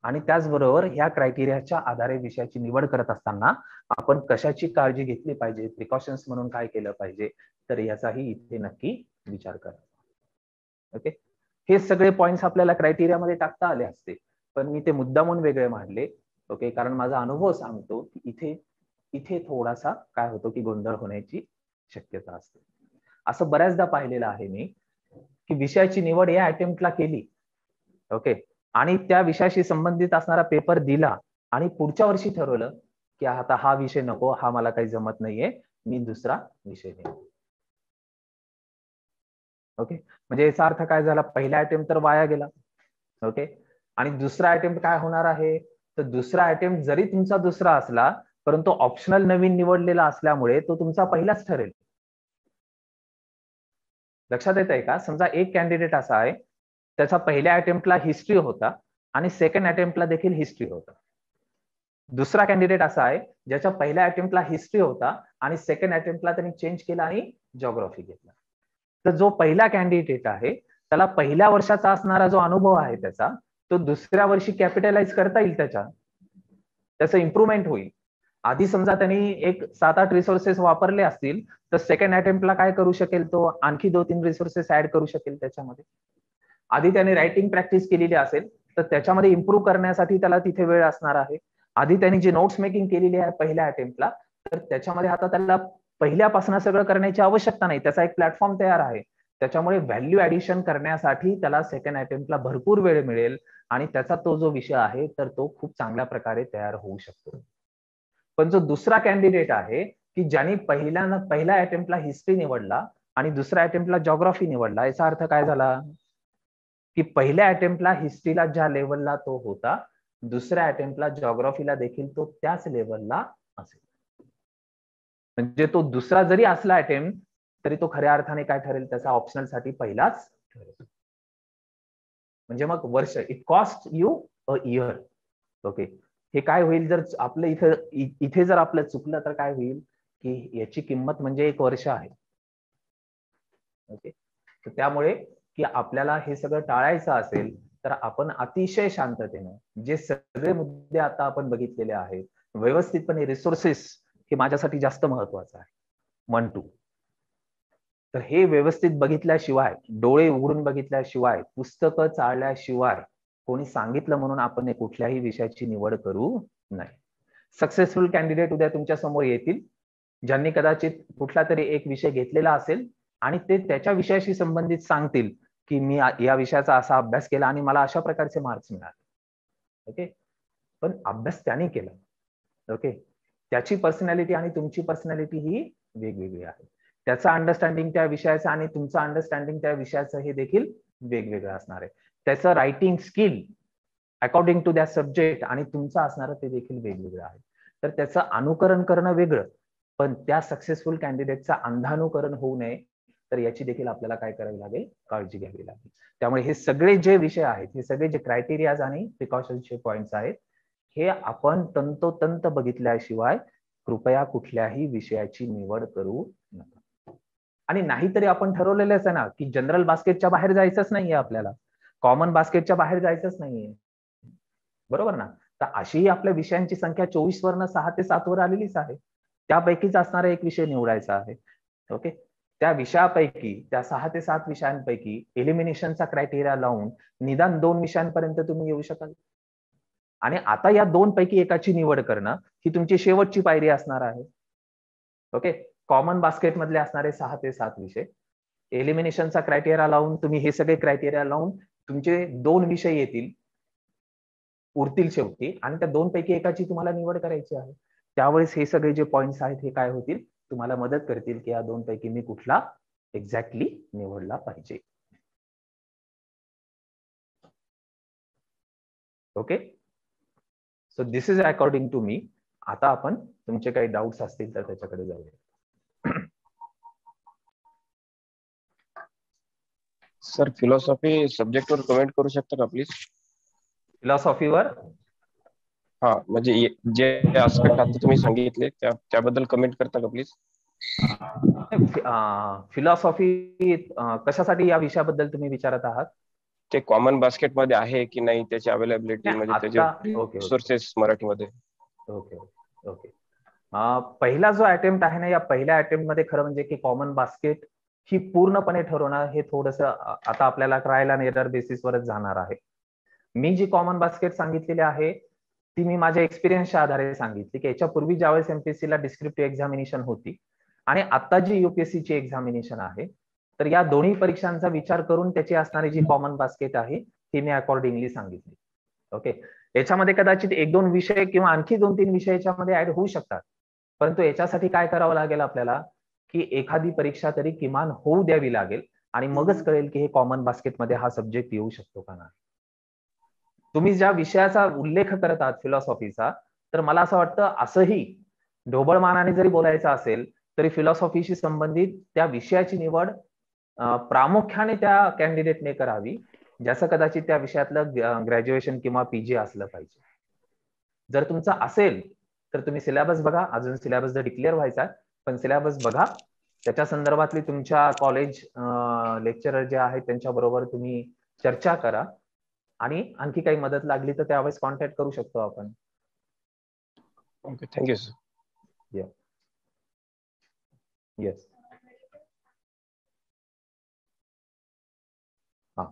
आणि त्याचबरोबर ह्या क्रायटेरियाच्या आधारे विषयाची निवड करत असताना आपण कशाची काळजी घेतली पाहिजे, प्रिकॉशन्स म्हणून काय केलं पाहिजे, तर याचाही इथे नक्की विचार करा. ओके. हे सगळे पॉइंट्स आपल्याला क्रायटेरियामध्ये टाकता आले असते, पण मी ते मुद्दामून वेगळे मांडले. ओके. कारण माझा अनुभव सांगतो की इथे थोडासा काय होतो की गोंधळ होण्याची शक्यता असते. असं बऱ्याचदा पाहिलेलं आहे मी की विषयाची निवड या अटेम्प्टला केली. ओके. आणि त्या विषयाशी संबंधित असणारा पेपर दिला आणि पुढच्या वर्षी ठरवलं की आता हा विषय नको, हा मला काही जमत नाहीये, मी दुसरा विषय घेईन. ओके. म्हणजे याचा अर्थ काय झाला, पहिला अटेम्प्ट तर वाया गेला. ओके. आणि दुसरा अटेम्प्ट काय होणार आहे, तर दुसरा अटेम्प्ट जरी तुमचा दुसरा असला परंतु ऑप्शनल नवीन निवडलेला असल्यामुळे तो तुमचा पहिलाच ठरेल. लक्षात येत आहे का? समजा एक कॅन्डिडेट असा आहे, त्याचा पहिल्या अटेम्प्टला हिस्ट्री होता आणि सेकंड अटेम्प्टला देखील हिस्ट्री होता. दुसरा कॅन्डिडेट असा आहे ज्याच्या पहिल्या अटेम्प्टला हिस्ट्री होता आणि सेकंड अटेम्प्टला त्यांनी चेंज केला आणि जिओग्राफी घेतला. तर जो पहिला कॅन्डिडेट आहे त्याला पहिल्या वर्षाचा असणारा जो अनुभव आहे त्याचा, तो दुसऱ्या वर्षी कॅपिटलाइज करता येईल, त्याचं इम्प्रुव्हमेंट होईल. आधी समजा त्यांनी एक 7-8 रिसोर्सेस वापरले असतील तर सेकंड अटेम्प्टला काय करू शकेल, तो आणखी 2-3 रिसोर्सेस ऍड करू शकेल त्याच्यामध्ये. आधी त्याने रायटिंग प्रॅक्टिस केलेली असेल तर त्याच्यामध्ये इम्प्रूव्ह करण्यासाठी त्याला तिथे वेळ असणार आहे. आधी त्यांनी जी नोट्स मेकिंग केलेली आहे पहिल्या अटेम्प्टला, तर त्याच्यामध्ये आता त्याला पहिल्यापासून सगळं करण्याची आवश्यकता नाही, त्याचा एक प्लॅटफॉर्म तयार आहे. त्याच्यामुळे व्हॅल्यू ऍडिशन करण्यासाठी त्याला सेकंड अटेम्प्टला भरपूर वेळ मिळेल आणि त्याचा तो जो विषय आहे तर तो खूप चांगल्या प्रकारे तयार होऊ शकतो. पण जो दुसरा कॅन्डिडेट आहे की ज्यांनी पहिल्या अटेम्प्टला हिस्ट्री निवडला आणि दुसऱ्या अटेम्प्टला जिओग्राफी निवडला, याचा अर्थ काय झाला की पहिल्या अटेम्प्टला हिस्ट्रीला ज्या लेवलला तो होता, दुसऱ्या अटेम्प्टला जिओग्राफीला देखील तो त्याच लेवलला असेल. म्हणजे तो दुसरा जरी असला अटेम्प्ट तरी तो खऱ्या अर्थाने काय ठरेल, त्याचा ऑप्शनल साठी पहिलाच ठरेल. म्हणजे मग वर्ष, it cost you a year. Okay. हे काय होईल जर आपलं इथे जर आपलं चुकलं तर काय होईल की याची किंमत म्हणजे 1 वर्ष आहे. ओके. तर त्यामुळे की आपल्याला हे सगळं टाळायचं असेल तर आपण अतिशय शांततेने जे सगळे मुद्दे आता आपण बघितलेले आहेत, व्यवस्थितपणे रिसोर्सेस हे माझ्यासाठी जास्त महत्वाचं आहे. 1, 2. तर हे व्यवस्थित बघितल्याशिवाय, डोळे उघडून बघितल्याशिवाय, पुस्तकं चाळल्याशिवाय कोणी सांगितलं म्हणून आपण कुठल्याही विषयाची निवड करू नये. सक्सेसफुल कॅन्डिडेट उद्या तुमच्या समोर येतील, ज्यांनी कदाचित कुठला तरी एक विषय घेतलेला असेल आणि ते त्याच्या विषयाशी संबंधित सांगतील की मी या विषयाचा असा अभ्यास केला आणि मला अशा प्रकारचे मार्क्स मिळाले. ओके. पण अभ्यास त्याने केला. ओके. त्याची पर्सनॅलिटी आणि तुमची पर्सनॅलिटी ही वेगवेगळी आहे. त्याचा अंडरस्टँडिंग त्या विषयाचा आणि तुमचं अंडरस्टँडिंग त्या विषयाचं हे देखील वेगवेगळं असणार आहे. त्याचं writing skill according to that subject आणि तुमचं असणारं ते देखील वेगवेगळं आहे. तर त्याचं अनुकरण करणं वेगळं, पण त्या सक्सेसफुल कॅन्डिडेटचं अंधानुकरण होऊ नये तर याची देखील आपल्याला काय करावी लागेल, काळजी घ्यावी लागेल. त्यामुळे हे सगळे जे विषय आहेत, हे सगळे जे क्रायटेरियाज आणि प्रिकॉशनचे पॉइंट्स आहेत, हे आपण तंतोतंत बघितल्याशिवाय कृपया कुठल्याही विषयाची निवड करू नका. आणि नाहीतरी आपण ठरवलेलंच आहे ना की जनरल बास्केटच्या बाहेर जायचंच नाहीये, आपल्याला कॉमन बास्केटच्या बाहेर जायचंच नाहीये. बरोबर ना? तर अशीही आपल्या विषयांची संख्या 24 वरनं 6 ते 7 वर आलेलीच आहे. त्यापैकीच असणारा एक विषय निवडायचा आहे. ओके. त्या विषयापैकी, त्या 6 ते 7 विषयांपैकी एलिमिनेशनचा क्रायटेरिया लावून निदान 2 विषयांपर्यंत तुम्ही येऊ शकाल. आणि आता या 2 पैकी एकाची निवड करणं ही तुमची शेवटची पायरी असणार आहे. ओके. कॉमन बास्केट मधले असणारे 6 ते 7 विषय, एलिमिनेशनचा क्रायटेरिया लावून तुम्ही हे सगळे क्रायटेरिया लावून तुमचे 2 विषय येतील. उरतील शेवटी आणि त्या 2 पैकी एकाची तुम्हाला निवड करायची आहे. त्यावेळेस हे सगळे जे पॉइंट्स आहेत हे काय होतील, तुम्हाला मदत करतील की या 2 पैकी मी कुठला एक्झॅक्टली निवडला पाहिजे. Okay, so this is according to me. आता आपण तुमचे काही डाऊट्स असतील तर त्याच्याकडे जाऊया. सर फिलॉसॉफी सब्जेक्टवर कमेंट करू शकता का प्लीज? फिलॉसॉफीवर हा, म्हणजे जे आस्पेक्ट आता तुम्ही सांगितले त्याबद्दल कमेंट करता का प्लीज? फिलॉसॉफी कशासाठी या विषयाबद्दल तुम्ही विचारत आहात? ते कॉमन बास्केट मध्ये आहे की नाही, त्याची अवेलेबिलिटी, म्हणजे त्याचे रिसोर्सेस मराठीमध्ये. Okay okay. पहिला जो अटेम्प्ट आहे ना, या पहिल्या अटेम्प्ट मध्ये खरं म्हणजे की कॉमन बास्केट ही पूर्णपणे ठरवणं हे थोडंसं आता आपल्याला ट्रायल अँड एरर बेसिसवरच जाणार आहे. मी जी कॉमन बास्केट सांगितलेली आहे ती मी माझ्या एक्सपिरियन्सच्या आधारे सांगितली की याच्यापूर्वी ज्यावेळेस एमपीएससी ला डिस्क्रिप्टिव्ह एक्झामिनेशन होती आणि आता जी युपीएससी ची एक्झामिनेशन आहे, तर या दोन्ही परीक्षांचा विचार करून त्याची असणारी जी कॉमन बास्केट आहे ती मी अकॉर्डिंगली सांगितली. ओके, याच्यामध्ये कदाचित 1-2 विषय किंवा आणखी 2-3 विषय याच्यामध्ये ऍड होऊ शकतात, परंतु याच्यासाठी काय करावं लागेल आपल्याला की एखादी परीक्षा तरी किमान होऊ द्यावी लागेल आणि मगच कळेल की हे कॉमन बास्केटमध्ये हा सब्जेक्ट येऊ शकतो का नाही. तुम्ही ज्या विषयाचा उल्लेख करत आहात फिलॉसॉफीचा, तर मला असं वाटतं असंही ढोबळमानाने जरी बोलायचं असेल तरी फिलॉसॉफीशी संबंधित त्या विषयाची निवड प्रामुख्याने त्या कॅन्डिडेटने करावी ज्याचं कदाचित त्या विषयातलं ग्रॅज्युएशन किंवा पीजी असलं पाहिजे. जर तुमचं असेल तर तुम्ही सिलेबस बघा, अजून सिलेबस जर डिक्लेअर व्हायचा पण सिलेबस बघा, त्याच्या संदर्भातली तुमच्या कॉलेज लेक्चरर जे आहेत त्यांच्याबरोबर तुम्ही चर्चा करा आणि आणखी काही मदत लागली तर त्यावेळेस कॉन्टॅक्ट करू शकतो आपण. Okay, thank you sir. येस. हा,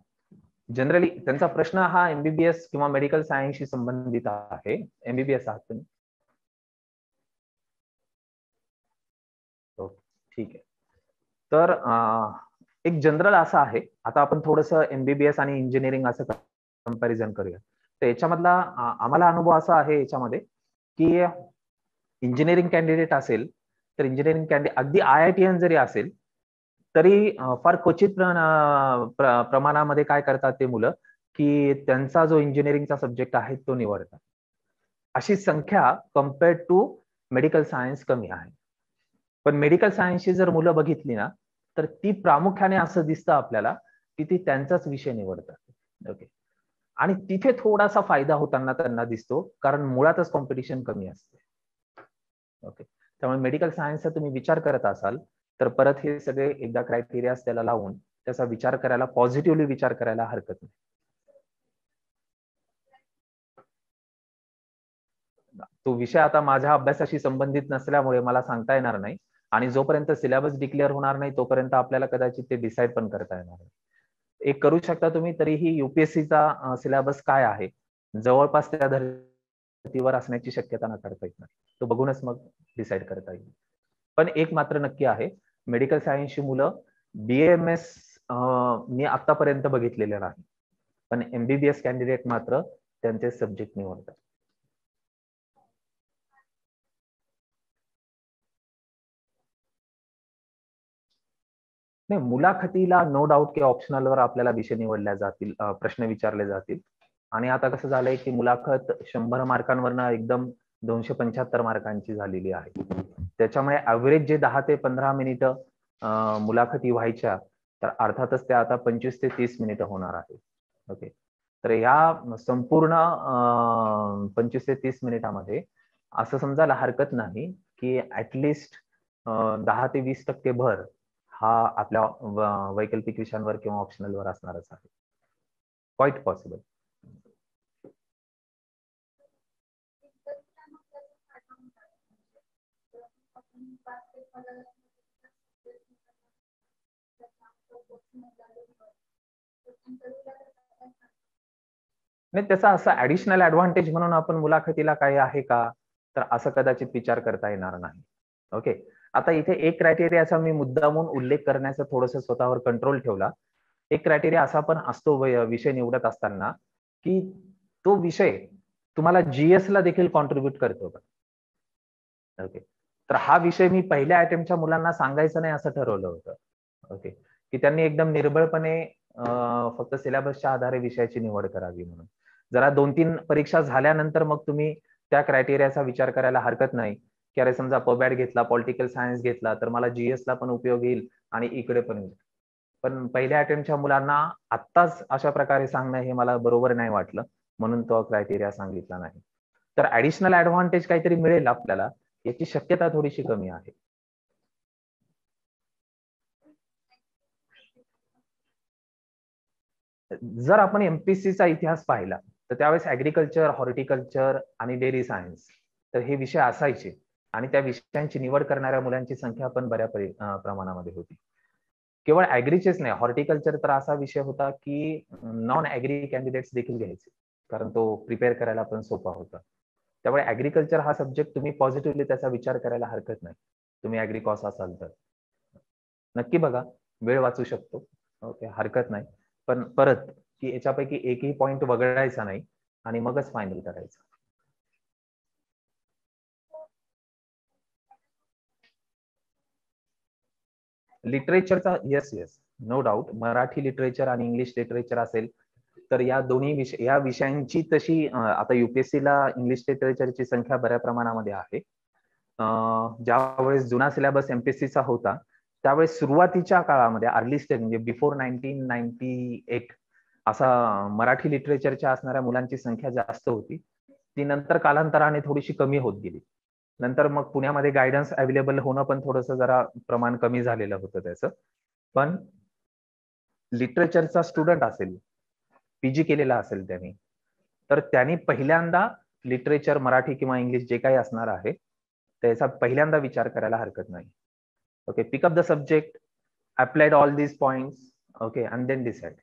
जनरली त्यांचा प्रश्न हा एमबीबीएस किंवा मेडिकल सायन्सशी संबंधित आहे. एमबीबीएस आहात तुम्ही? ओके, ठीक आहे. तर एक जनरल असं आहे, आता आपण थोडंसं एमबीबीएस आणि इंजिनिअरिंग असं कंपॅरिझन करूया. तर याच्यामधला आम्हाला अनुभव असा आहे याच्यामध्ये की इंजिनिअरिंग कॅन्डिडेट असेल तर इंजिनिअरिंग कॅन्डिडेट अगदी IITian जरी असेल तरी फार क्वचित प्रमाणामध्ये काय करतात ते मुलं की त्यांचा जो इंजिनिअरिंगचा सब्जेक्ट आहे तो निवडतात. अशी संख्या कम्पेअर्ड टू मेडिकल सायन्स कमी आहे. पण मेडिकल सायन्सची जर मुलं बघितली ना तर ती प्रामुख्याने असं दिसतं आपल्याला की ती त्यांचाच विषय निवडतात. ओके, आणि तिथे थोडासा फायदा होताना त्यांना दिसतो कारण मुळातच कॉम्पिटिशन कमी असते. ओके, त्यामुळे मेडिकल सायन्सचा तुम्ही विचार करत असाल तर परत हे सगळे एकदा क्रायटेरिया त्याला लावून त्याचा विचार करायला, पॉझिटिव्हली विचार करायला हरकत नाही. तो विषय आता माझ्या अभ्यासाशी संबंधित नसल्यामुळे मला सांगता येणार नाही आणि जोपर्यंत सिलेबस डिक्लेअर होणार नाही तोपर्यंत आपल्याला कदाचित ते डिसाईड पण करता येणार नाही. एक करू शकता तुम्ही, तरीही युपीएससीचा सिलेबस काय आहे जवळपास त्या धर्तीवर असण्याची शक्यता नाकारता येत नाही, तो बघूनच मग डिसाईड करता येईल. पण एक मात्र नक्की आहे, मेडिकल सायन्सची मुलं BAMS मी आतापर्यंत बघितलेले नाही, पण MBBS कॅन्डिडेट मात्र त्यांचे सब्जेक्ट निवडतात. नाही, मुलाखतीला नो डाऊट की ऑप्शनलवर आपल्याला विषय निवडल्या जातील, प्रश्न विचारले जातील. आणि आता कसं झालंय की मुलाखत 100 मार्कांवरनं एकदम 275 मार्कांची झालेली आहे. त्याच्यामुळे ऍव्हरेज जे 10 ते 15 मिनिटं मुलाखती व्हायच्या तर अर्थातच त्या आता 25 ते 30 मिनिटं होणार आहे. ओके, तर या संपूर्ण 25 ते 30 मिनिटामध्ये असं समजायला हरकत नाही की ऍटलिस्ट 10 ते 20% भर हा आपल्या वैकल्पिक विषयांवर किंवा ऑप्शनलवर असणारच आहे. Quite possible. नाही, त्याचा असं ऍडिशनल ऍडव्हान्टेज म्हणून आपण मुलाखतीला काही आहे का, तर असं कदाचित विचार करता येणार नाही. ओके, आता इथे एक क्रायटेरियाचा मी मुद्दामून उल्लेख करण्याचा थोडंसं स्वतःवर कंट्रोल ठेवला. एक क्रायटेरिया असा पण असतो विषय निवडत असताना की तो विषय तुम्हाला जीएस ला देखील कॉन्ट्रीब्युट करतो का? ओके, तर हा विषय मी पहिल्या अटेम्प्टच्या मुलांना सांगायचं नाही असं ठरवलं होतं. ओके, की त्यांनी एकदम निर्भयपणे फक्त सिलेबसच्या आधारे विषयाची निवड करावी म्हणून. जरा 2-3 परीक्षा झाल्यानंतर मग तुम्ही त्या क्रायटेरियाचा विचार करायला हरकत नाही, की अरे समजा पबॅट घेतला, पॉलिटिकल सायन्स घेतला तर मला जीएस ला पण उपयोग येईल आणि इकडे पण येईल. पण पहिल्या अटेम्प्टच्या मुलांना आत्ताच अशा प्रकारे सांगणं हे मला बरोबर नाही वाटलं, म्हणून तो क्रायटेरिया सांगितला नाही. तर ऍडिशनल ऍडव्हान्टेज काहीतरी मिळेल आपल्याला याची शक्यता थोडीशी कमी आहे. जर आपण एमपीएससीचा इतिहास पाहिला तर त्यावेळेस ऍग्रिकल्चर, हॉर्टिकल्चर आणि डेअरी सायन्स तर हे विषय असायचे आणि त्या विषयांची निवड करणाऱ्या मुलांची संख्या पण बऱ्या प्रमाणामध्ये होती. केवळ ऍग्रीचेच नाही, हॉर्टिकल्चर तर असा विषय होता की नॉन ऍग्री कॅन्डिडेट्स देखील घ्यायचे, कारण तो प्रिपेअर करायला पण सोपा होता. त्यामुळे ऍग्रिकल्चर हा सब्जेक्ट तुम्ही पॉझिटिव्हली त्याचा विचार करायला हरकत नाही, तुम्ही ऍग्रिकॉस असाल तर. नक्की बघा, वेळ वाचू शकतो. ओके, हरकत नाही. पण परत की याच्यापैकी एकही पॉइंट वगळायचा नाही आणि मगच फायनल करायचं. लिटरेचरचा yes, no doubt. Marathi literature आणि इंग्लिश लिटरेचर असेल तर या दोन्ही या विषयांची तशी आता युपीएससीला इंग्लिश लिटरेचरची संख्या बऱ्या प्रमाणामध्ये आहे. ज्यावेळेस जुना सिलेबस एमपीएससीचा होता त्यावेळेस सुरुवातीच्या काळामध्ये अर्ली स्टेज म्हणजे बिफोर 1998 असा मराठी लिटरेचरच्या असणाऱ्या मुलांची संख्या जास्त होती. ती नंतर कालांतराने थोडीशी कमी होत गेली. नंतर मग पुण्यामध्ये गायडन्स अवेलेबल होणं पण थोडंसं जरा प्रमाण कमी झालेलं होतं त्याचं. पण लिटरेचरचा स्टुडंट असेल, पीजी केलेला असेल त्यांनी, तर त्यांनी पहिल्यांदा लिटरेचर मराठी किंवा इंग्लिश जे काही असणार आहे त्याचा पहिल्यांदा विचार करायला हरकत नाही. Okay, pick up the subject, applied all these points, okay, and then decide.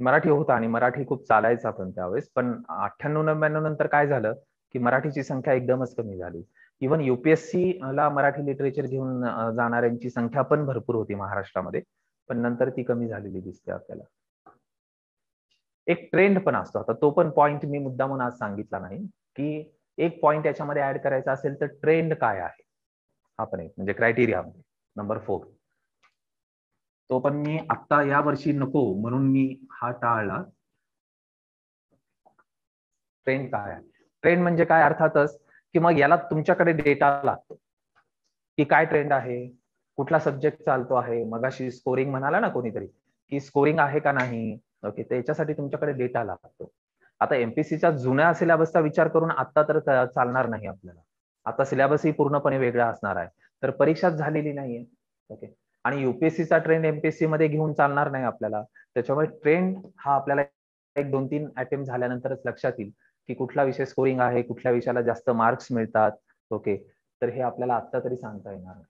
Marathi होता आणि मराठी खूप चालायचा पण त्यावेळेस. पण 98-99 नंतर काय झालं की मराठीची संख्या एकदमच कमी झाली. इव्हन युपीएससी ला मराठी लिटरेचर घेऊन जाणाऱ्यांची संख्या पण भरपूर होती महाराष्ट्रामध्ये, पण नंतर ती कमी झालेली दिसते आपल्याला. एक ट्रेंड पण असतो, आता तो पण पॉइंट मी मुद्दामून आज सांगितला नाही, की एक पॉइंट याच्यामध्ये ऍड करायचा असेल तर ट्रेंड काय आहे हा पण एक म्हणजे क्रायटेरिया नंबर 4. तो पण मी आता या वर्षी नको म्हणून मी हा टाळला. ट्रेंड काय आहे? ट्रेंड म्हणजे काय? अर्थातच की मग याला तुमच्याकडे डेटा लागतो की काय ट्रेंड आहे, कुठला सब्जेक्ट चालतो आहे. मगाशी स्कोरिंग म्हणाला ना कोणीतरी की स्कोरिंग आहे का नाही. ओके, त्याच्यासाठी तुमच्याकडे डेटा लागतो. आता एमपीसीच्या जुन्या सिलेबसचा विचार करून आता तर चालणार नाही आपल्याला. आता सिलेबसही पूर्णपणे वेगळा असणार आहे, तर परीक्षाच झालेली नाहीये. ओके, आणि युपीएससीचा ट्रेंड एमपीएससी मध्ये घेऊन चालणार नाही आपल्याला. त्याच्यामुळे ट्रेंड हा आपल्याला 1-2-3 अटेम्प्ट झाल्यानंतरच लक्षात येईल की कुठला विषय स्कोरिंग आहे, कुठल्या विषयाला जास्त मार्क्स मिळतात. ओके, तर हे आपल्याला आता तरी सांगता येणार नाही.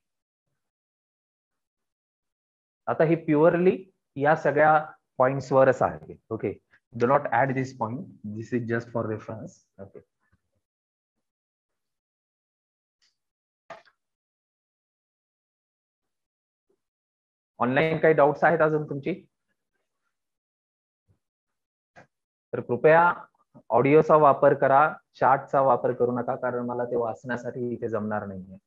आता ही प्युअरली या सगळ्या पॉइंट्स वरच आहे. Okay, do not add this point, this is just for reference. Okay, online काही डाऊट्स आहेत अजून तुमची? तर कृपया ऑडिओचा वापर करा, चार्टचा वापर करू नका, कारण मला ते वाचण्यासाठी इथे जमणार नाहीये.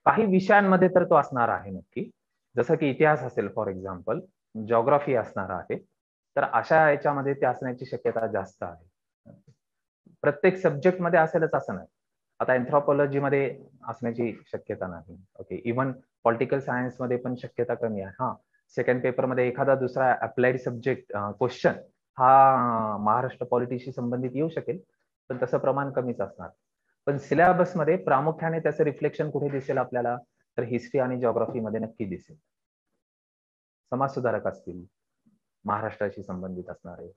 काही विषयांमध्ये तर तो असणार आहे नक्की, जसं की इतिहास असेल फॉर एक्झाम्पल, जॉग्राफी असणार आहे, तर अशा याच्यामध्ये ते असण्याची शक्यता जास्त आहे. प्रत्येक सब्जेक्ट मध्ये असेलच असं नाही. आता एन्थ्रोपॉलॉजी मध्ये असण्याची शक्यता नाही. ओके, इव्हन पॉलिटिकल सायन्स मध्ये पण शक्यता कमी आहे. हा, सेकंड पेपर मध्ये एखादा दुसरा अप्लाइड सब्जेक्ट क्वेश्चन हा महाराष्ट्र पॉलिटिशी संबंधित येऊ शकेल, पण तसं प्रमाण कमीच असणार. पण सिलेबस मध्ये प्रामुख्याने त्याचं रिफ्लेक्शन कुठे दिसेल आपल्याला, तर हिस्ट्री आणि जॉग्राफी मध्ये नक्की दिसेल. समाज सुधारक असतील, महाराष्ट्राशी संबंधित असणारे.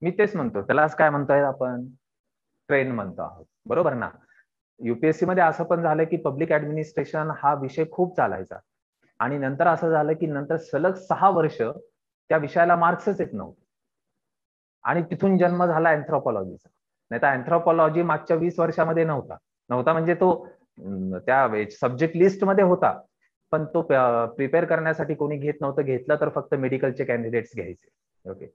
मी तेच म्हणतो, त्यालाच काय म्हणतोय आपण, ट्रेंड म्हणतो आहोत, बरोबर ना. युपीएससी मध्ये असं पण झालं की पब्लिक ऍडमिनिस्ट्रेशन हा विषय खूप चालायचा आणि नंतर असं झालं की नंतर सलग 6 वर्ष त्या विषयाला मार्क्सच येत नव्हते आणि तिथून जन्म झाला अँथ्रोपॉलॉजीचा. नाही तर अँथ्रोपॉलॉजी मागच्या 20 वर्षामध्ये नव्हता म्हणजे तो त्या सब्जेक्ट लिस्ट मध्ये होता, पण तो प्रिपेअर करण्यासाठी कोणी घेत नव्हतं. घेतलं तर फक्त मेडिकलचे कॅन्डिडेट्स घ्यायचे. ओके,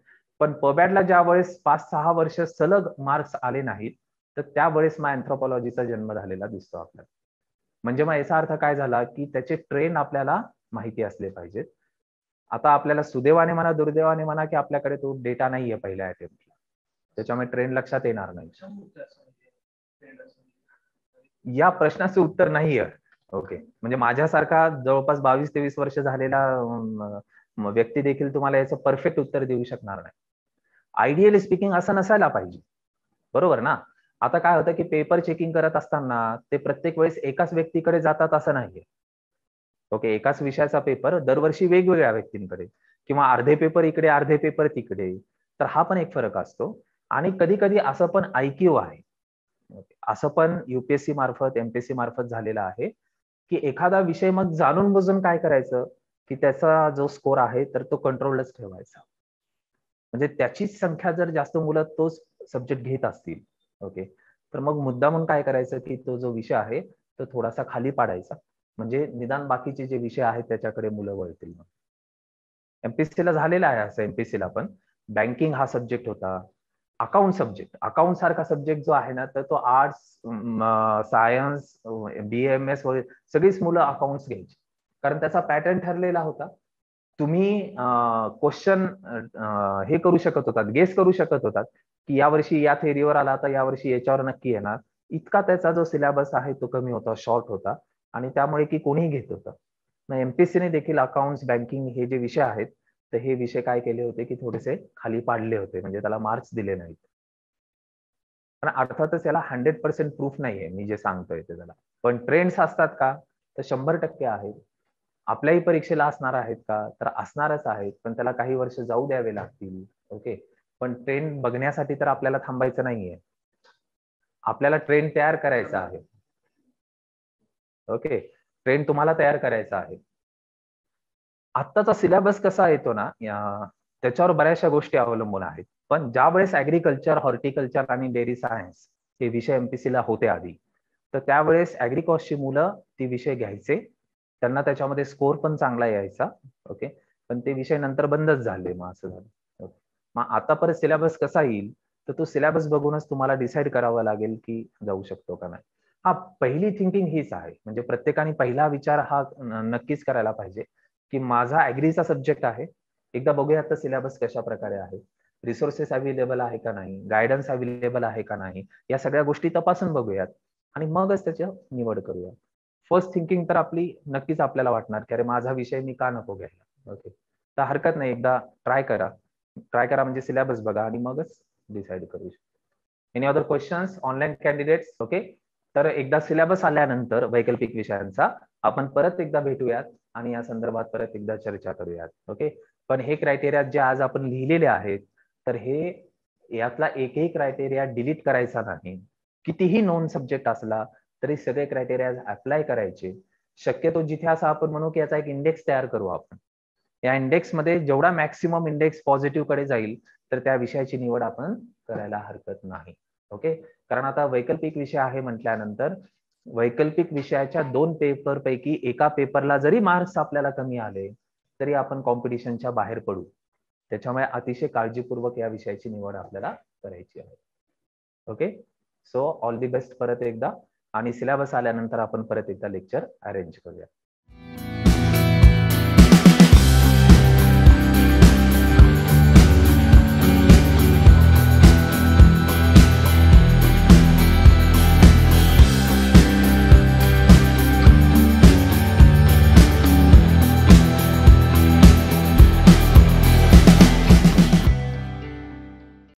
पण पबॅडला ज्या वेळेस 5-6 वर्ष सलग मार्क्स आले नाहीत, तर त्यावेळेस मग अँथ्रोपॉलॉजीचा जन्म झालेला दिसतो आपल्याला. म्हणजे मग याचा अर्थ काय झाला की त्याचे ट्रेंड आपल्याला माहिती असले पाहिजेत. आता आपल्याला सुदैवाने म्हणा दुर्दैवाने म्हणा की आपल्याकडे तो डेटा नाहीये पहिल्या अटेम्प्टला, त्याच्यामुळे ट्रेंड लक्षात येणार नाही. या प्रश्नाचं उत्तर नाहीये. ओके, म्हणजे माझ्यासारखा जवळपास 22-23 वर्ष झालेला व्यक्ती देखील तुम्हाला याचं परफेक्ट उत्तर देऊ शकणार नाही. आयडियली स्पीकिंग असं नसायला पाहिजे, बरोबर ना. आता काय होतं की पेपर चेकिंग करत असताना ते प्रत्येक वेळेस एकाच व्यक्तीकडे जातात असं नाहीये. ओके, एकाच विषयाचा पेपर दरवर्षी वेगवेगळ्या व्यक्तींकडे किंवा अर्धे पेपर इकडे अर्धे पेपर तिकडे, तर हा पण एक फरक असतो. आणि कधी कधी असं पण IQ आहे, असं पण युपीएससी मार्फत एमपीएससी मार्फत झालेलं आहे की एखादा विषय मग जाणून बुजून काय करायचं की त्याचा जो स्कोर आहे तर तो कंट्रोलच ठेवायचा. म्हणजे त्याचीच संख्या जर जास्त मुलं तोच सब्जेक्ट घेत असतील, ओके, तर मग मुद्दामून काय करायचं की तो जो विषय आहे तो थोडासा खाली पाडायचा, म्हणजे निदान बाकीचे जे विषय आहेत त्याच्याकडे मुलं वळतील. एमपीएससी ला झालेला आहे असं. एमपीएससी ला पण बँकिंग हा सब्जेक्ट होता, अकाउंट सारखा सब्जेक्ट जो आहे ना, तर तो आर्ट्स, सायन्स, BAMS वगैरे सगळीच मुलं अकाउंट्स घ्यायची, कारण त्याचा पॅटर्न ठरलेला होता. तुम्ही क्वेश्चन हे करू शकत होतात, गेस करू शकत होतात की यावर्षी या थेरीवर आला तर यावर्षी याच्यावर नक्की येणार. इतका त्याचा जो सिलेबस आहे तो कमी होता, शॉर्ट होता आणि त्यामुळे की कोणीही घेत होतं. एमपीएससीने देखील अकाउंट्स, बँकिंग हे जे विषय आहेत तर हे विषय काय केले होते की थोडेसे खाली पाडले होते, म्हणजे त्याला मार्क्स दिले नाहीत. पण अर्थातच याला 100% प्रूफ नाहीये मी जे सांगतोय ते त्याला. पण ट्रेंड्स असतात का, तर 100% आहेत. आपल्याही परीक्षेला असणार आहेत का, तर असणारच आहेत, पण त्याला काही वर्ष जाऊ द्यावे लागतील. ओके, पण ट्रेंड बघण्यासाठी तर आपल्याला थांबायचं नाहीये, आपल्याला ट्रेंड तयार करायचा आहे. ओके, ट्रेंड तुम्हाला तयार करायचा आहे. आत्ताचा सिलेबस कसा येतो ना, त्याच्यावर बऱ्याचशा गोष्टी अवलंबून आहेत. पण ज्या वेळेस ऍग्रिकल्चर, हॉर्टिकल्चर आणि डेअरी सायन्स हे विषय एमपीएससी ला होते आधी, तर त्यावेळेस ऍग्रिकॉसची मुलं ती विषय घ्यायचे, त्यांना त्याच्यामध्ये स्कोर पण चांगला यायचा. ओके, पण ते विषय नंतर बंदच झाले, मग असं झालं. मग आता परत सिलेबस कसा येईल, तर तो सिलेबस बघूनच तुम्हाला डिसाईड करावं लागेल की जाऊ शकतो का नाही. हा, पहिली थिंकिंग हीच आहे, म्हणजे प्रत्येकाने पहिला विचार हा नक्कीच करायला पाहिजे की माझा ऍग्रीचा सब्जेक्ट आहे, एकदा बघूया तर सिलेबस कशा प्रकारे आहे, रिसोर्सेस अवेलेबल आहे का नाही, गायडन्स अवेलेबल आहे का नाही, या सगळ्या गोष्टी तपासून बघूयात आणि मगच त्याची निवड करूया. फर्स्ट थिंकिंग तर आपली नक्कीच आपल्याला वाटणार की अरे माझा विषय मी का नको घ्यायला. ओके, तर हरकत नाही, एकदा ट्राय करा म्हणजे सिलेबस बघा आणि मगच डिसाईड करू शकता. Any other questions online candidates? Okay, तर एकदा सिलेबस आल्यानंतर वैकल्पिक विषयांचा आपण परत एकदा भेटूयात आणि या संदर्भात परत एकदा चर्चा करूयात. ओके, पण हे क्रायटेरिया जे आज आपण लिहिलेले आहेत, तर हे यातला एकही क्रायटेरिया डिलीट करायचा नाही. कितीही नॉन सब्जेक्ट असला तरी सगळे क्रायटेरिया अप्लाय करायचे. शक्यतो जिथे असं आपण म्हणू की याचा एक इंडेक्स तयार करू आपण, या इंडेक्स मध्ये जेवढा मॅक्सिमम इंडेक्स पॉझिटिव्ह कडे जाईल तर त्या विषयाची निवड आपण करायला हरकत नाही. ओके, कारण आता वैकल्पिक विषय आहे म्हटल्यानंतर वैकल्पिक विषयाच्या 2 पेपर पैकी एका पेपरला जरी मार्क्स आपल्याला कमी आले तरी आपण कॉम्पिटिशनच्या बाहेर पडू. त्याच्यामुळे अतिशय काळजीपूर्वक या विषयाची निवड आपल्याला करायची आहे. Okay, so all the best परत एकदा, आणि सिलेबस आल्यानंतर आपण परत एकदा लेक्चर अरेंज करूया.